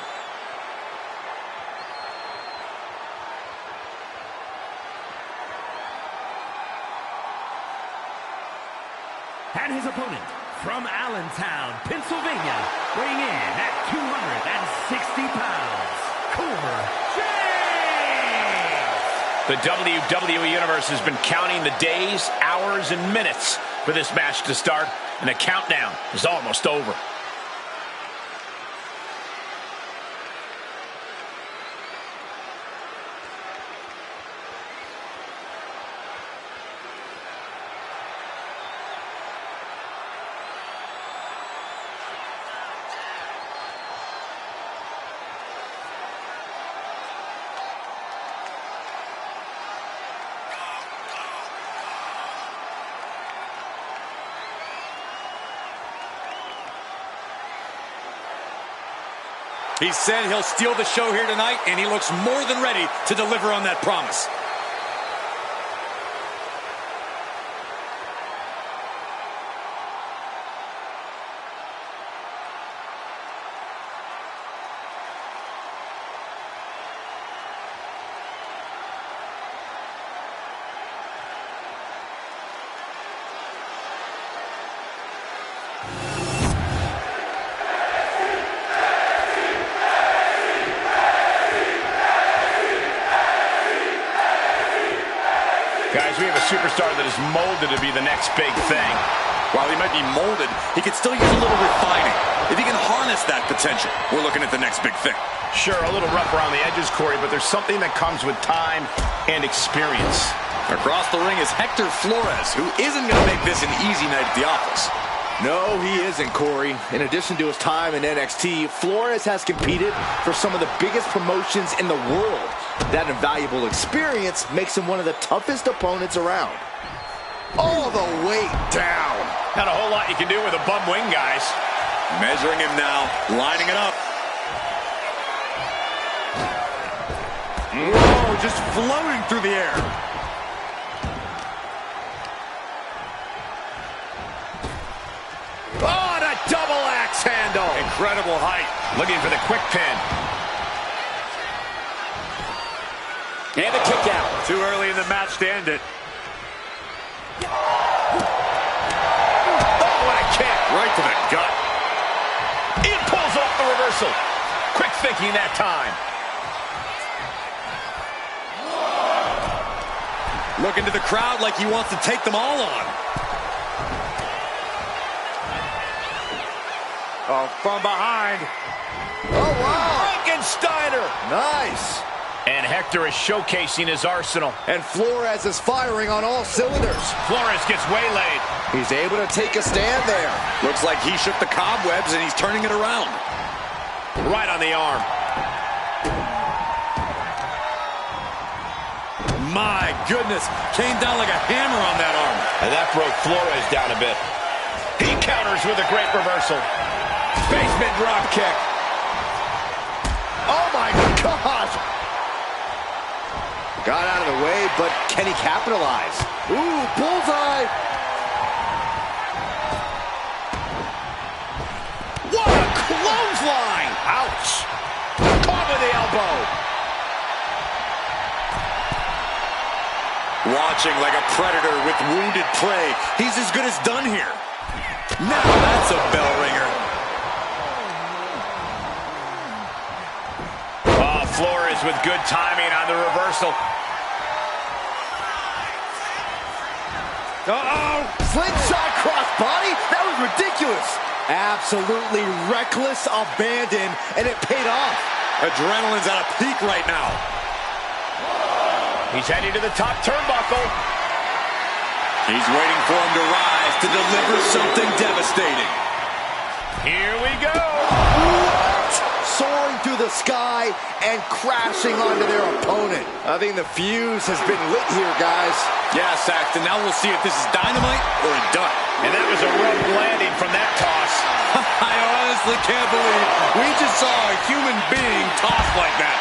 Speaker 4: And his opponent from Allentown, Pennsylvania, weighing in at 260 pounds, James.
Speaker 1: The WWE Universe has been counting the days, hours, and minutes for this match to start, and the countdown is almost over.
Speaker 3: He said he'll steal the show here tonight, and he looks more than ready to deliver on that promise.
Speaker 1: Guys, we have a superstar that is molded to be the next big thing.
Speaker 5: While he might be molded, he could still use a little refining. If he can harness that potential, we're looking at the next big thing.
Speaker 1: Sure, a little rough around the edges, Corey, but there's something that comes with time and experience.
Speaker 5: Across the ring is Hector Flores, who isn't going to make this an easy night at the office.
Speaker 2: No, he isn't, Corey. In addition to his time in NXT, Flores has competed for some of the biggest promotions in the world. That invaluable experience makes him one of the toughest opponents around. All the way down.
Speaker 1: Not a whole lot you can do with a bum wing, guys.
Speaker 5: Measuring him now, lining it up.
Speaker 3: Whoa, just floating through the air.
Speaker 1: Oh, and a double axe handle. Incredible height. Looking for the quick pin. And the kick out.
Speaker 3: Too early in the match to end it.
Speaker 1: Oh, what a kick. Right to the gut. He pulls off the reversal. Quick thinking that time.
Speaker 5: Looking to the crowd like he wants to take them all on.
Speaker 3: Oh, from behind.
Speaker 2: Oh, wow.
Speaker 1: Frankensteiner.
Speaker 2: Nice.
Speaker 1: And Hector is showcasing his arsenal.
Speaker 2: And Flores is firing on all cylinders.
Speaker 1: Flores gets waylaid.
Speaker 2: He's able to take a stand there.
Speaker 5: Looks like he shook the cobwebs and he's turning it around.
Speaker 1: Right on the arm.
Speaker 3: My goodness, came down like a hammer on that arm.
Speaker 1: And that broke Flores down a bit. He counters with a great reversal. Basement drop kick.
Speaker 2: Oh, my gosh. Got out of the way, but can he capitalize? Ooh, bullseye.
Speaker 1: What a clothesline. Ouch. Caught with the elbow.
Speaker 5: Watching like a predator with wounded prey. He's as good as done here. Now that's a bell ringer.
Speaker 1: Oh, Flores with good timing on the reversal.
Speaker 2: Uh-oh! Slingshot crossbody? That was ridiculous. Absolutely reckless abandon, and it paid off.
Speaker 5: Adrenaline's at a peak right now.
Speaker 1: He's heading to the top turnbuckle.
Speaker 5: He's waiting for him to rise to deliver something devastating.
Speaker 1: Here we go.
Speaker 2: What? Soaring through the sky and crashing onto their opponent. I think the fuse has been lit here, guys.
Speaker 5: Yeah, Saxton, now we'll see if this is dynamite or a duck.
Speaker 1: And that was a rough landing from that toss.
Speaker 5: I honestly can't believe we just saw a human being tossed like that.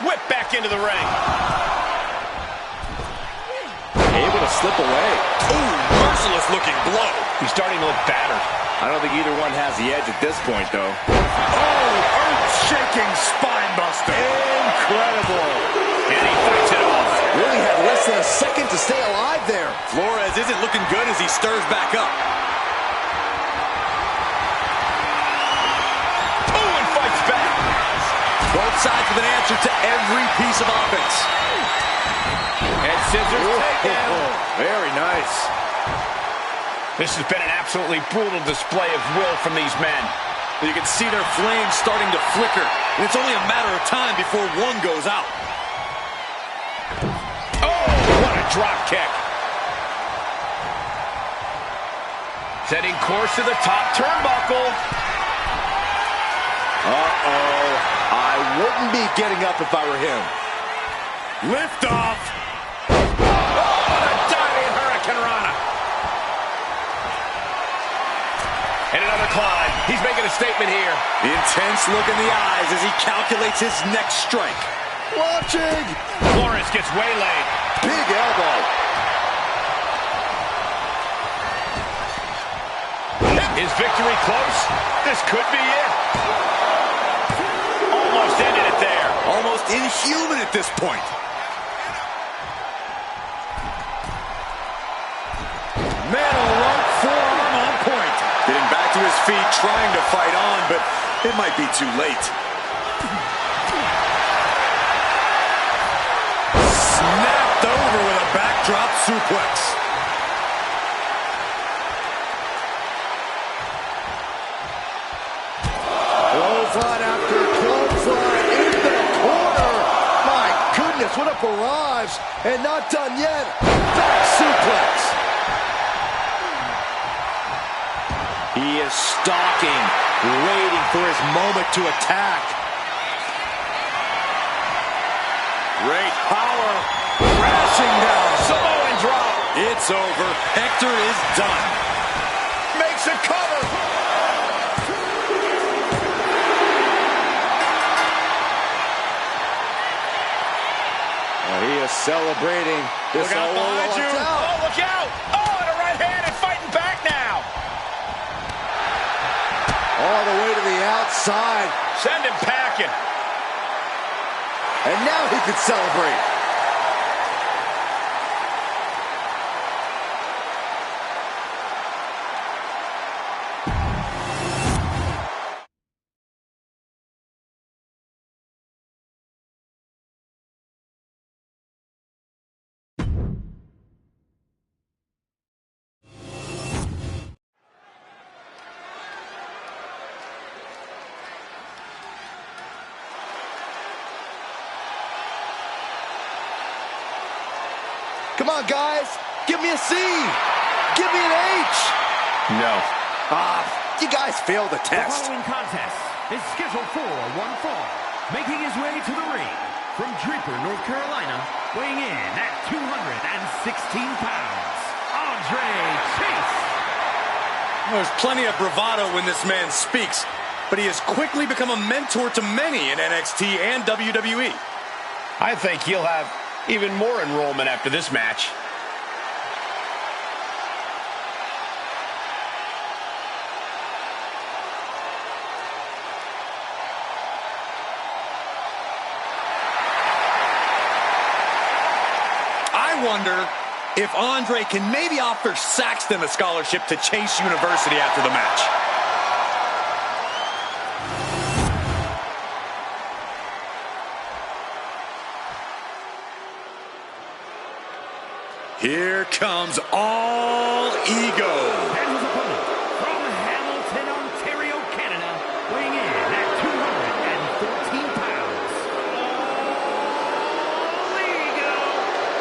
Speaker 1: Whip back into the ring.
Speaker 2: Able to slip away.
Speaker 5: Ooh, merciless looking blow.
Speaker 1: He's starting to look battered.
Speaker 2: I don't think either one has the edge at this point, though.
Speaker 3: Oh, earth-shaking spine buster.
Speaker 2: Incredible.
Speaker 1: And he fights it off.
Speaker 2: Really had less than a second to stay alive there.
Speaker 5: Flores isn't looking good as he stirs back up.
Speaker 1: Oh, and fights back.
Speaker 5: Both sides with an answer to every piece of offense.
Speaker 1: And scissors takedown.
Speaker 2: Very nice.
Speaker 1: This has been an absolutely brutal display of will from these men.
Speaker 5: You can see their flames starting to flicker. And it's only a matter of time before one goes out.
Speaker 1: Oh, what a drop kick. Setting course to the top turnbuckle.
Speaker 2: Uh-oh. I wouldn't be getting up if I were him.
Speaker 3: Lift off.
Speaker 1: Oh, a diving Hurricane Rana. And another climb. He's making a statement here.
Speaker 5: The intense look in the eyes as he calculates his next strike.
Speaker 2: Watching.
Speaker 1: Flores gets waylaid.
Speaker 2: Big elbow.
Speaker 1: Is victory close? This could be it. Almost ended it there.
Speaker 5: Almost inhuman at this point.
Speaker 3: Metal rope forearm on point.
Speaker 5: Getting back to his feet, trying to fight on, but it might be too late.
Speaker 3: Snapped over with a backdrop suplex.
Speaker 2: Clothesline after clothesline in the corner. My goodness That's what a barrage, and not done yet. Back suplex. He is stalking, waiting for his moment to attack.
Speaker 3: Great power, crashing down.
Speaker 1: Samoan drop.
Speaker 3: It's over. Hector is done.
Speaker 1: Makes a cover.
Speaker 2: He is celebrating. This
Speaker 3: Look out behind you.
Speaker 1: Oh, look out. Oh, and a right hand and fighting back now.
Speaker 2: All the way to the outside.
Speaker 1: Send him packing.
Speaker 2: And now he can celebrate. Come on, guys. Give me a C. Give me an H.
Speaker 1: No.
Speaker 2: You guys failed the
Speaker 4: The
Speaker 2: test.
Speaker 4: following contest is scheduled for one fall. Making his way to the ring from Draper, North Carolina, weighing in at 216 pounds, Andre Chase.
Speaker 3: There's plenty of bravado when this man speaks, but he has quickly become a mentor to many in NXT and WWE.
Speaker 1: I think he'll have even more enrollment after this match.
Speaker 3: I wonder if Andre can maybe offer Saxton a scholarship to Chase University after the match. Here comes All Ego.
Speaker 4: And his opponent from Hamilton, Ontario, Canada, weighing in at 214 pounds, All Ego,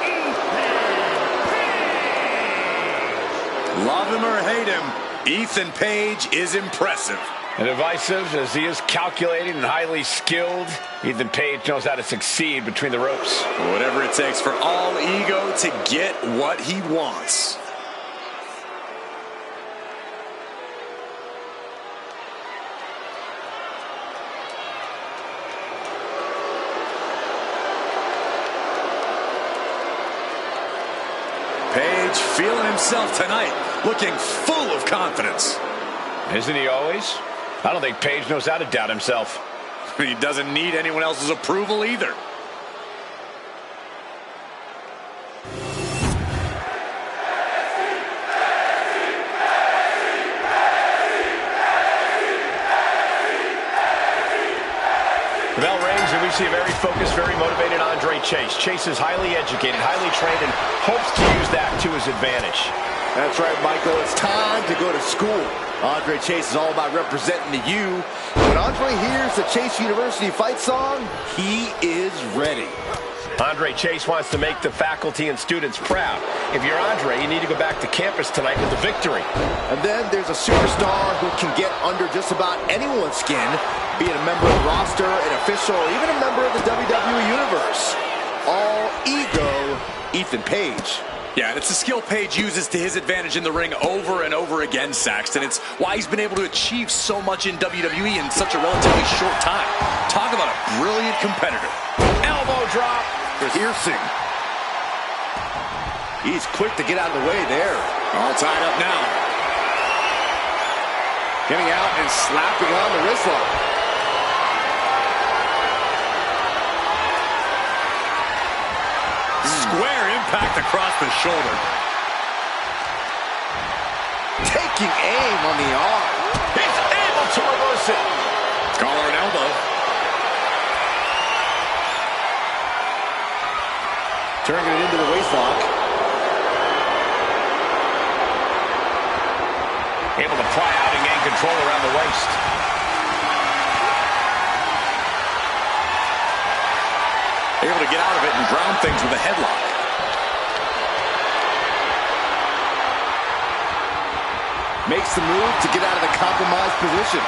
Speaker 4: Ethan Page.
Speaker 3: Love him or hate him, Ethan Page is impressive.
Speaker 1: And divisive as he is calculating and highly skilled, Ethan Page knows how to succeed between the ropes.
Speaker 3: Whatever it takes for All Ego to get what he wants. Page feeling himself tonight, looking full of confidence.
Speaker 1: Isn't he always? I don't think Page knows how to doubt himself.
Speaker 3: He doesn't need anyone else's approval either.
Speaker 1: The bell rings and we see a very focused, very motivated Andre Chase. Chase is highly educated, highly trained, and hopes to use that to his advantage.
Speaker 2: That's right, Michael. It's time to go to school. Andre Chase is all about representing the U. When Andre hears the Chase University fight song, he is ready.
Speaker 1: Andre Chase wants to make the faculty and students proud. If you're Andre, you need to go back to campus tonight with a victory.
Speaker 2: And then there's a superstar who can get under just about anyone's skin, be it a member of the roster, an official, or even a member of the WWE Universe. All Ego, Ethan Page.
Speaker 3: Yeah, and it's a skill Page uses to his advantage in the ring over and over again, Saxton. It's why he's been able to achieve so much in WWE in such a relatively short time. Talk about a brilliant competitor.
Speaker 1: Elbow drop.
Speaker 2: Piercing. He's quick to get out of the way there.
Speaker 3: All tied up now.
Speaker 2: Getting out and slapping on the wrist lock.
Speaker 3: Square impact across the shoulder.
Speaker 2: Taking aim on the arm.
Speaker 1: He's able to reverse it.
Speaker 3: Collar and elbow.
Speaker 2: Turning it into the waistlock.
Speaker 1: Able to pry out and gain control around the waist.
Speaker 3: Able to
Speaker 5: get out of it and ground things with a headlock.
Speaker 2: Makes the move to get out of the compromised position.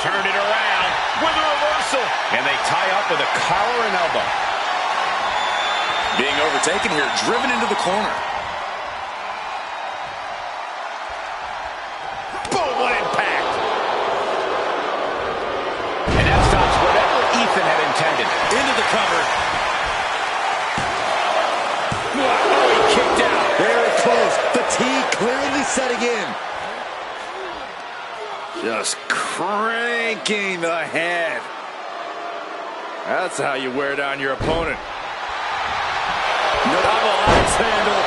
Speaker 1: Turn it around with a reversal. And they tie up with a collar and elbow.
Speaker 5: Being overtaken here, driven into the corner.
Speaker 1: Boom, what impact. And that stops whatever Ethan had intended.
Speaker 3: Into the cover.
Speaker 1: Oh, he kicked out.
Speaker 2: Very close. Fatigue clearly setting in.
Speaker 3: Just cranking the head. That's how you wear down your opponent. Double axe handle.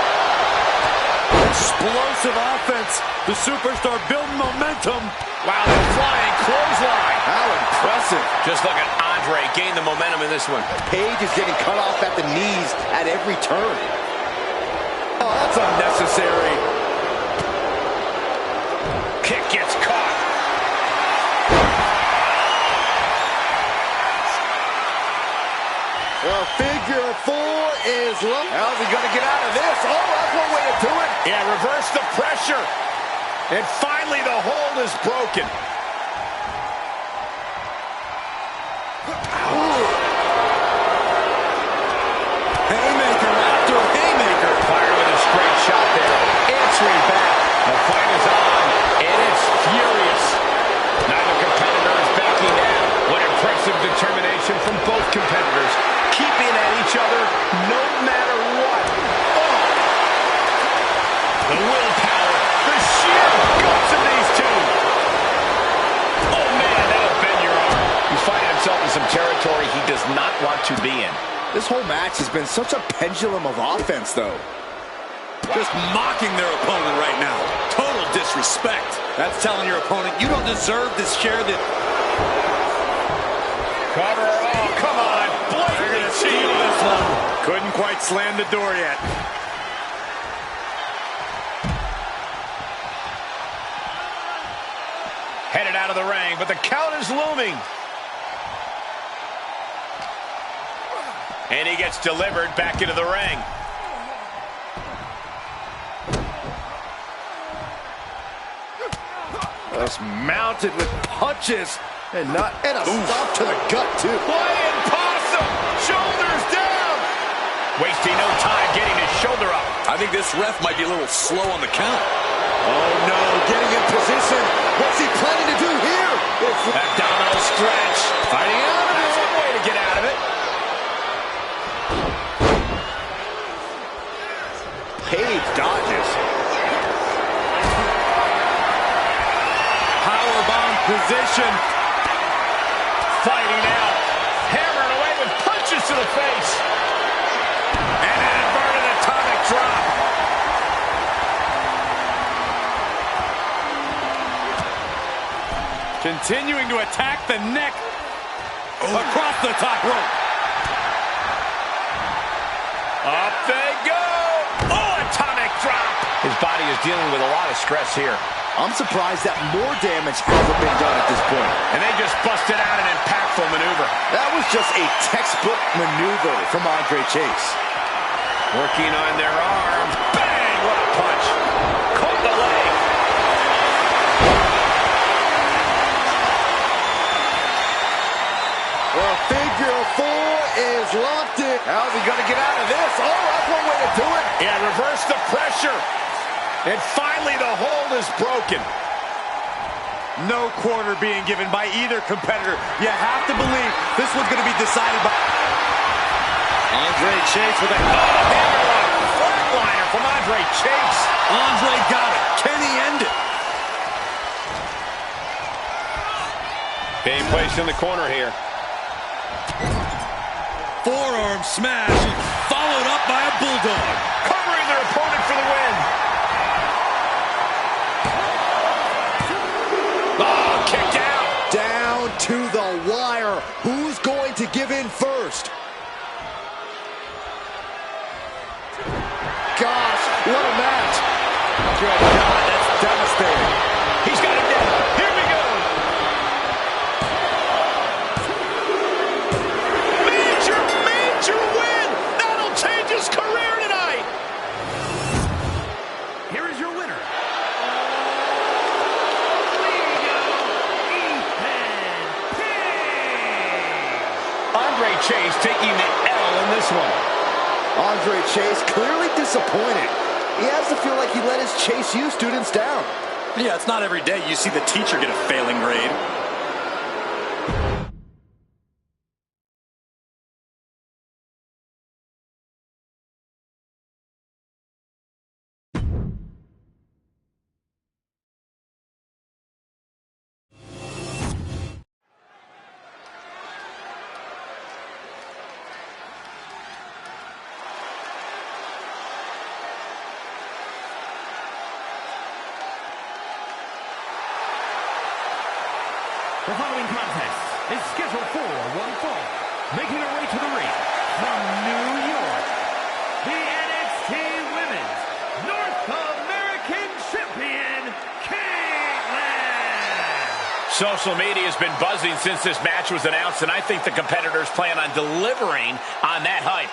Speaker 3: Explosive offense. The superstar building momentum.
Speaker 1: Wow, the flying clothesline.
Speaker 2: How impressive.
Speaker 1: Just look at Andre gain the momentum in this one.
Speaker 2: Page is getting cut off at the knees at every turn.
Speaker 3: Oh, that's unnecessary.
Speaker 1: Kick gets caught.
Speaker 2: The figure four is low. How's he going to get out of this? Oh, that's one way to do it.
Speaker 1: Yeah, reverse the pressure. And finally the hold is broken.
Speaker 3: Haymaker after haymaker.
Speaker 1: Fired with a straight shot there. Answering back. The fight is on. And it's furious. Neither competitor is backing down. What impressive determination from both competitors. Keeping at each other no matter what. Oh. The willpower. The sheer guts of these two. Oh, man, that'll bend your arm. He's finding himself in some territory he does not want to be in.
Speaker 2: This whole match has been such a pendulum of offense, though.
Speaker 3: Just mocking their opponent right now. Total disrespect. That's telling your opponent you don't deserve to share the...
Speaker 1: Cover. Oh, come on. Blatantly cheating.
Speaker 3: This one. Couldn't quite slam the door yet.
Speaker 1: Headed out of the ring, but the count is looming. And he gets delivered back into the ring.
Speaker 2: Just mounted with punches and a stop to the gut, too.
Speaker 1: Flying possum, shoulders down. Wasting no time getting his shoulder up.
Speaker 5: I think this ref might be a little slow on the count.
Speaker 2: Oh, no, getting in position. What's he planning to do here?
Speaker 1: Abdominal stretch.
Speaker 2: Fighting out of it.
Speaker 1: That's one way to get out of it.
Speaker 2: Page dodges.
Speaker 3: Powerbomb position.
Speaker 1: Fighting out. Hammering away with punches to the face. And an inverted atomic drop.
Speaker 3: Continuing to attack the neck. Across the top rope.
Speaker 1: Up they go. Oh, atomic drop. His body is dealing with a lot of stress here.
Speaker 2: I'm surprised that more damage hasn't been done at this point.
Speaker 1: And they just busted out an impactful maneuver.
Speaker 2: That was just a textbook maneuver from Andre Chase.
Speaker 1: Working on their arms. Bang! What a punch. Caught the leg.
Speaker 2: Well, figure four is locked in. How's he going to get out of this? Oh, that's one way to do it.
Speaker 1: Yeah, reverse the pressure. And finally the hold is broken.
Speaker 3: No quarter being given by either competitor. You have to believe this one's going to be decided by... Andre Chase with a
Speaker 1: hammerlock. Flatliner from Andre Chase.
Speaker 3: Andre got it. Can he end it?
Speaker 1: Being placed in the corner here.
Speaker 3: Forearm smash, followed up by a bulldog.
Speaker 1: Covering their opponent for the win. Oh, kicked out.
Speaker 2: Down to the wire. Who's going to give in first? Gosh, what a match.
Speaker 3: Good God, that's devastating.
Speaker 1: He's got it down. Here we go.
Speaker 4: is your winner,
Speaker 1: Andre Chase taking the L in this one.
Speaker 2: Andre Chase clearly disappointed. He has to feel like he let his Chase U students down.
Speaker 5: Yeah, it's not every day you see the teacher get a failing grade.
Speaker 4: The following contest is scheduled for one fall. Making her way to the ring from New York, the NXT Women's North American Champion, Caitlyn.
Speaker 1: Social media has been buzzing since this match was announced, and I think the competitors plan on delivering on that hype.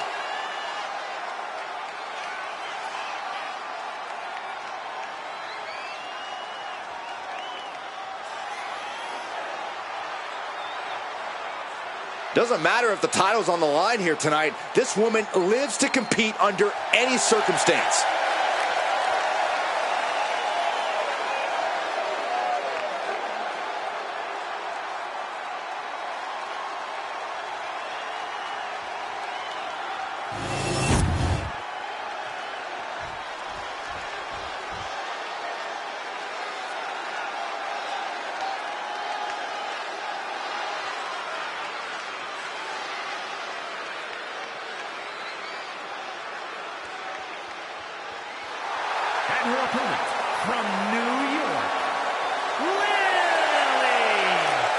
Speaker 2: Doesn't matter if the title's on the line here tonight. This woman lives to compete under any circumstance.
Speaker 4: And her opponent from New York, Lily.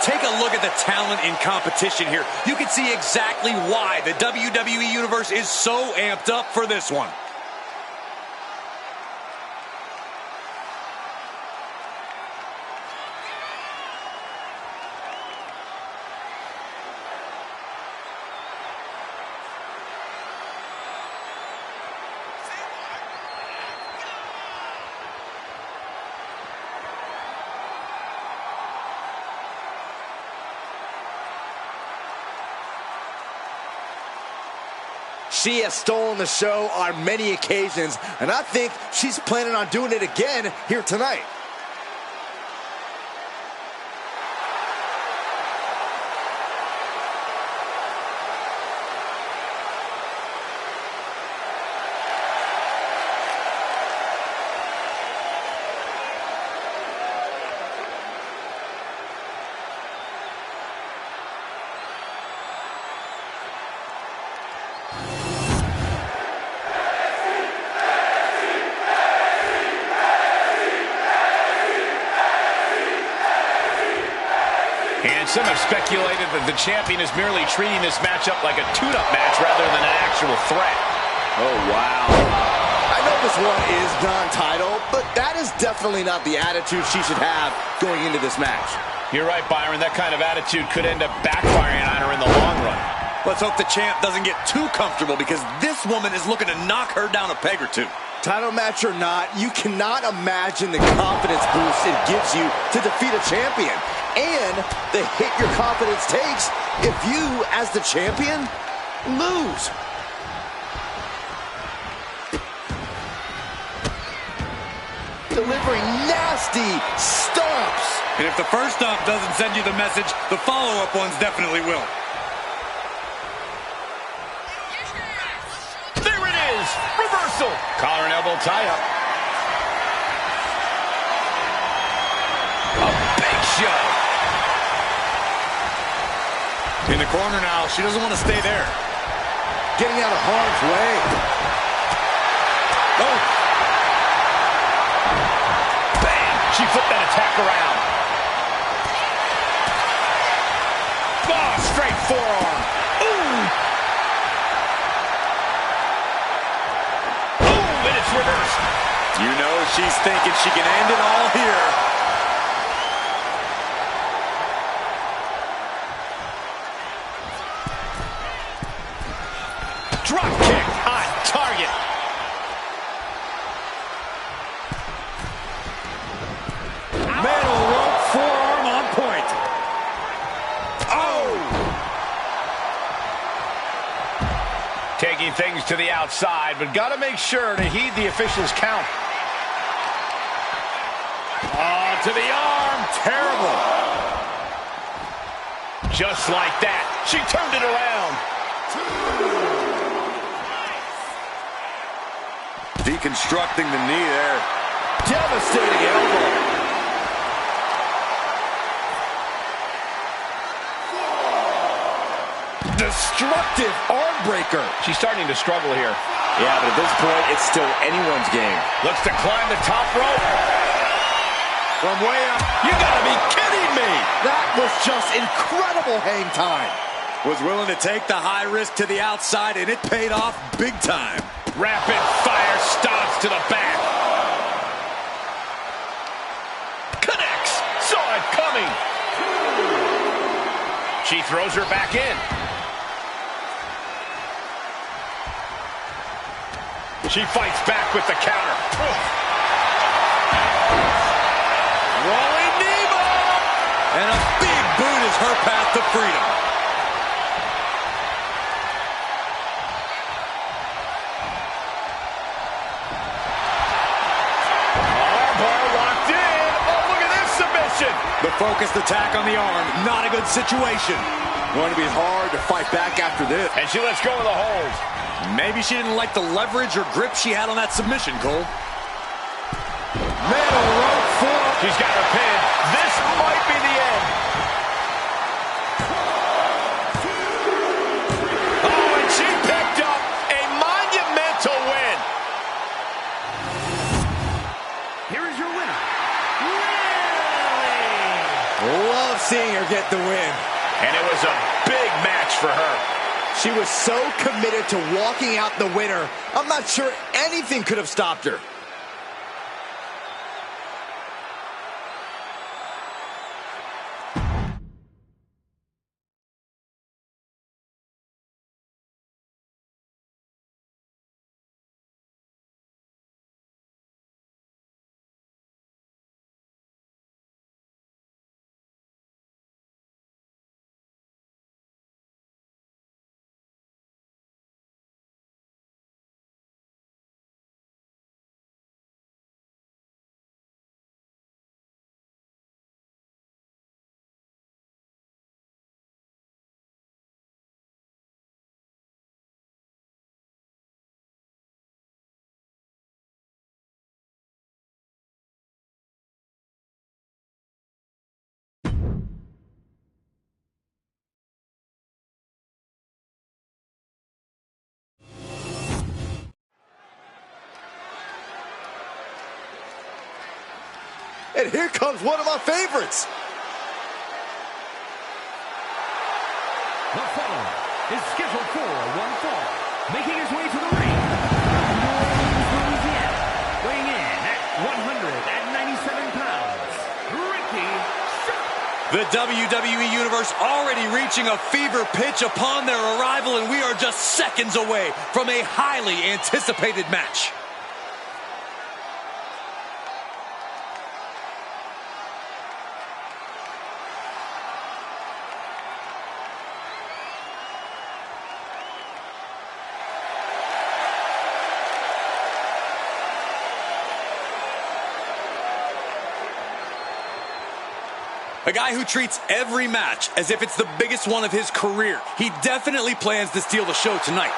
Speaker 5: Take a look at the talent in competition here. You can see exactly why the WWE Universe is so amped up for this one.
Speaker 2: She has stolen the show on many occasions, and I think she's planning on doing it again here tonight.
Speaker 1: And some have speculated that the champion is merely treating this matchup like a tune-up match rather than an actual threat.
Speaker 2: Oh, wow. I know this one is non-title, but that is definitely not the attitude she should have going into this match.
Speaker 1: You're right, Byron. That kind of attitude could end up backfiring on her in the long run.
Speaker 5: Let's hope the champ doesn't get too comfortable, because this woman is looking to knock her down a peg or two.
Speaker 2: Title match or not, you cannot imagine the confidence boost it gives you to defeat a champion. And the hit your confidence takes if you, as the champion, lose. Delivering nasty stomps.
Speaker 5: And if the first stomp doesn't send you the message, the follow-up ones definitely will.
Speaker 1: There it is! Reversal! Collar and elbow tie-up. A big show.
Speaker 5: In the corner now, she doesn't want to stay there.
Speaker 2: Getting out of harm's way.
Speaker 5: Oh!
Speaker 1: Bang! She flipped that attack around. Oh, straight forearm. Ooh! Ooh, and it's reversed.
Speaker 5: You know she's thinking she can end it all here.
Speaker 1: Drop kick on target. Moving things to the outside, but got to make sure to heed the official's count. Oh, to the arm. Terrible. Just like that, she turned it around.
Speaker 3: Deconstructing the knee there.
Speaker 2: Devastating elbow. Destructive arm breaker.
Speaker 1: She's starting to struggle here.
Speaker 2: Yeah, but at this point, it's still anyone's game.
Speaker 1: Looks to climb the top rope. From way up. You gotta be kidding me.
Speaker 2: That was just incredible hang time.
Speaker 3: Was willing to take the high risk to the outside, and it paid off big time.
Speaker 1: Rapid fire stomps to the back. Connects. Saw it coming. She throws her back in. She fights back with the counter.
Speaker 3: Rolling knee bar. And a big boot is her path to freedom.
Speaker 1: Armbar locked in. Oh, look at this submission.
Speaker 3: The focused attack on the arm. Not a good situation.
Speaker 2: Going to be hard to fight back after this.
Speaker 1: And she lets go of the hold.
Speaker 3: Maybe she didn't like the leverage or grip she had on that submission, Cole.
Speaker 2: Middle rope four.
Speaker 1: She's got her pin. This might be the end. Oh, and she picked up a monumental win.
Speaker 4: Here is your winner,
Speaker 2: Love seeing her get the win.
Speaker 1: And it was a big match for her.
Speaker 2: She was so committed to walking out the winner. I'm not sure anything could have stopped her. And here comes one of my favorites.
Speaker 4: The following is scheduled for one fall, making his way to the ring from New Orleans, Louisiana, weighing in at 197 pounds, Ricky Starks.
Speaker 3: The WWE Universe already reaching a fever pitch upon their arrival, and we are just seconds away from a highly anticipated match. A guy who treats every match as if it's the biggest one of his career. He definitely plans to steal the show tonight.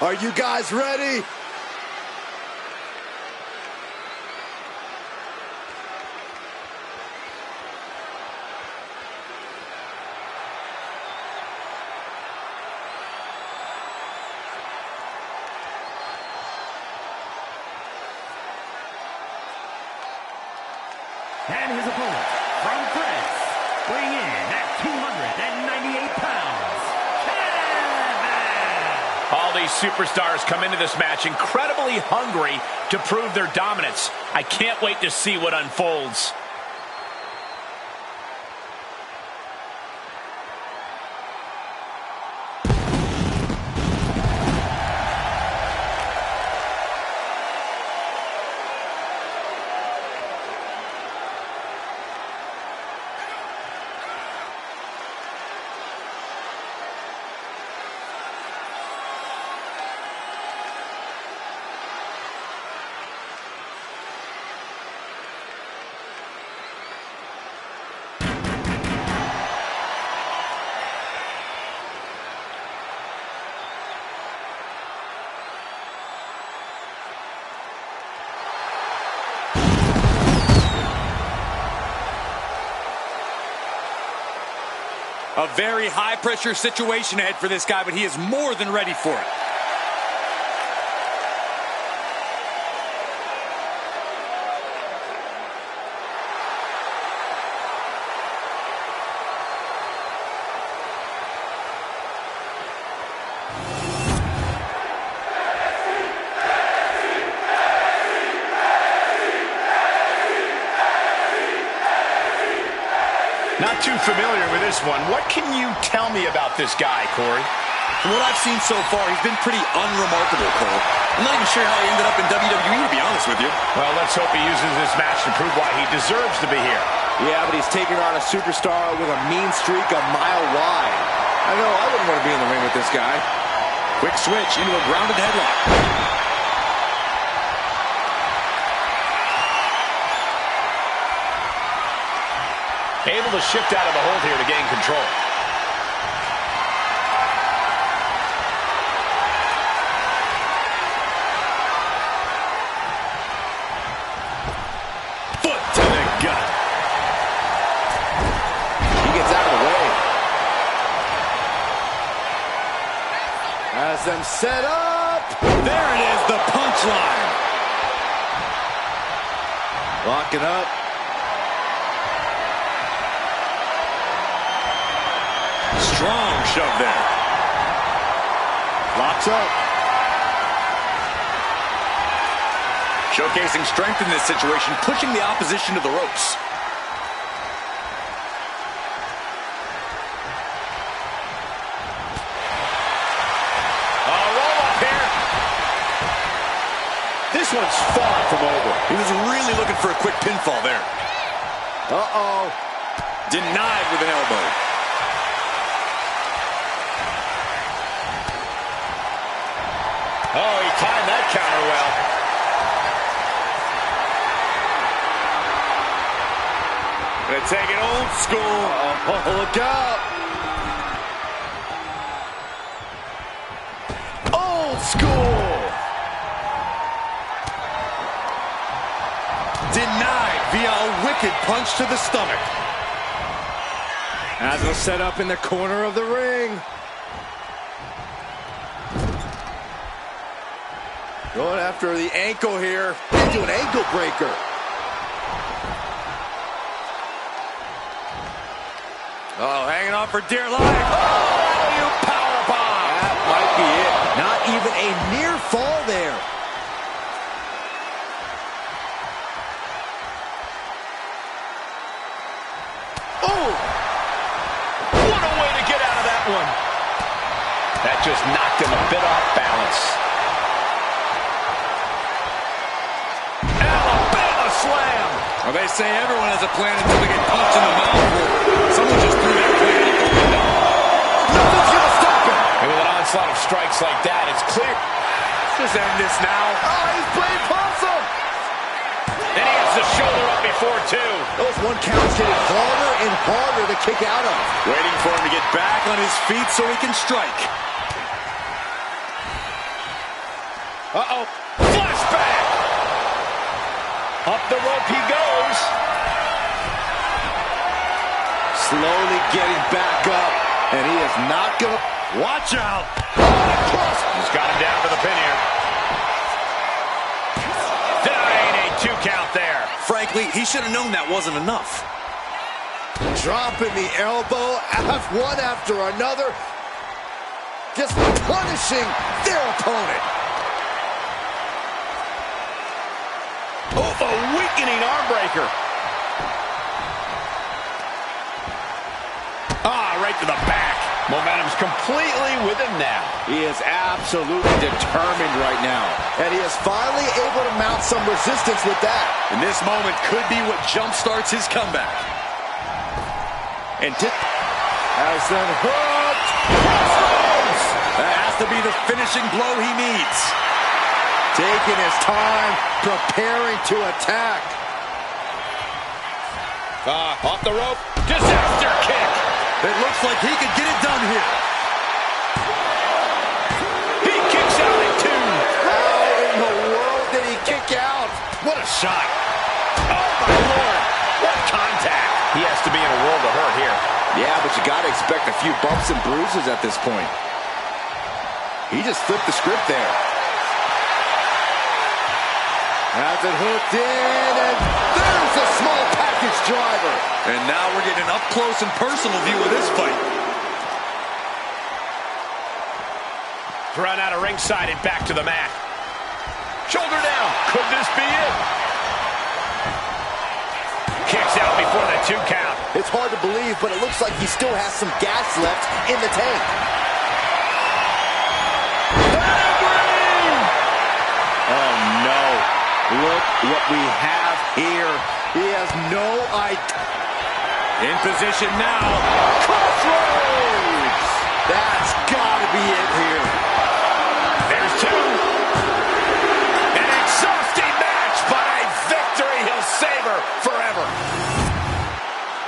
Speaker 2: Are you guys ready?
Speaker 4: And his opponent from France, weighing in at 298 pounds, Kevin.
Speaker 1: All these superstars come into this match incredibly hungry to prove their dominance. I can't wait to see what unfolds.
Speaker 3: A very high-pressure situation ahead for this guy, but he is more than ready for it.
Speaker 1: Not too familiar with this one. What can you tell me about this guy, Corey?
Speaker 3: From what I've seen so far, he's been pretty unremarkable, Cole. I'm not even sure how he ended up in WWE, to be honest with you.
Speaker 1: Well, let's hope he uses this match to prove why he deserves to be here.
Speaker 2: Yeah, but he's taking on a superstar with a mean streak a mile wide. I know I wouldn't want to be in the ring with this guy.
Speaker 3: Quick switch into a grounded headlock.
Speaker 1: Able to shift out of the hold here to gain control.
Speaker 3: Foot to the gut.
Speaker 2: He gets out of the way. Has them set up.
Speaker 3: There it is, the punchline.
Speaker 2: Locking up.
Speaker 3: Strong shove there.
Speaker 2: Locks up.
Speaker 3: Showcasing strength in this situation, pushing the opposition to the ropes.
Speaker 1: Roll up here.
Speaker 2: This one's far from over.
Speaker 3: He was really looking for a quick pinfall there.
Speaker 2: Uh-oh.
Speaker 3: Denied with an elbow.
Speaker 1: Oh, he timed that counter well.
Speaker 3: Gonna take it old school.
Speaker 2: Oh, look out. Old school.
Speaker 3: Denied via a wicked punch to the stomach.
Speaker 2: As a set up in the corner of the ring. Going after the ankle here. Into an ankle breaker.
Speaker 3: Oh, hanging on for dear life. Oh, you powerbomb.
Speaker 2: That might be it. Not even a near fall there.
Speaker 1: Oh! What a way to get out of that one. That just knocked him a bit off balance. Alabama slam.
Speaker 3: Well, they say everyone has a plan until they get punched in the mouth. Someone just threw that plan out the window.
Speaker 2: Nothing's gonna stop him.
Speaker 1: And with an onslaught of strikes like that, it's clear.
Speaker 3: Let's just end this now.
Speaker 2: Oh, he's playing possum.
Speaker 1: And he has the shoulder up before, too.
Speaker 2: Those one counts getting harder and harder to kick out of.
Speaker 3: Waiting for him to get back on his feet so he can strike.
Speaker 1: Uh-oh. Flashback. Up the rope he goes.
Speaker 2: Slowly getting back up. And he is not gonna...
Speaker 3: Watch out.
Speaker 1: He's got him down for the pin here. There ain't a 2 count there.
Speaker 3: Frankly, he should have known that wasn't enough.
Speaker 2: Dropping the elbow one after another. Just punishing their opponent.
Speaker 1: Oh, a weakening arm breaker. Ah, right to the back. Momentum's completely with him now.
Speaker 2: He is absolutely determined right now. And he is finally able to mount some resistance with that.
Speaker 3: And this moment could be what jumpstarts his comeback.
Speaker 2: And has them hooked.
Speaker 3: That has to be the finishing blow he needs.
Speaker 2: Taking his time, preparing to attack.
Speaker 1: Off the rope. Disaster kick.
Speaker 3: It looks like he could get it done here.
Speaker 1: He kicks out at 2.
Speaker 2: How in the world did he kick out?
Speaker 1: What a shot. Oh, my Lord. What contact. He has to be in a world of hurt here.
Speaker 2: Yeah, but you got to expect a few bumps and bruises at this point. He just flipped the script there. Has it hooked in, and there's a small package driver.
Speaker 5: And now we're getting an up-close and personal view of this fight.
Speaker 1: Thrown out of ringside and back to the mat. Shoulder down. Could this be it? Kicks out before the 2 count.
Speaker 2: It's hard to believe, but it looks like he still has some gas left in the tank. Oh, no. Look what we have here. He has no idea.
Speaker 5: In position now.
Speaker 2: Crossroads! That's got to be it here.
Speaker 1: There's 2. An exhausting match, but a victory he'll savor forever.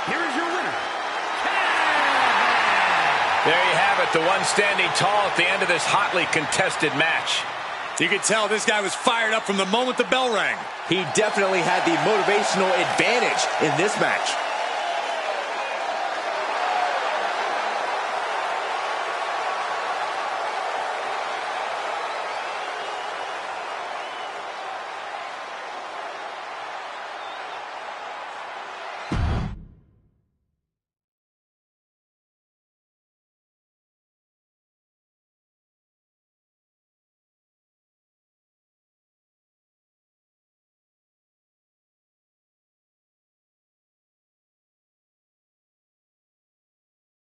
Speaker 4: Here is your winner,
Speaker 1: There you have it, the one standing tall at the end of this hotly contested match.
Speaker 3: You could tell this guy was fired up from the moment the bell rang.
Speaker 2: He definitely had the motivational advantage in this match.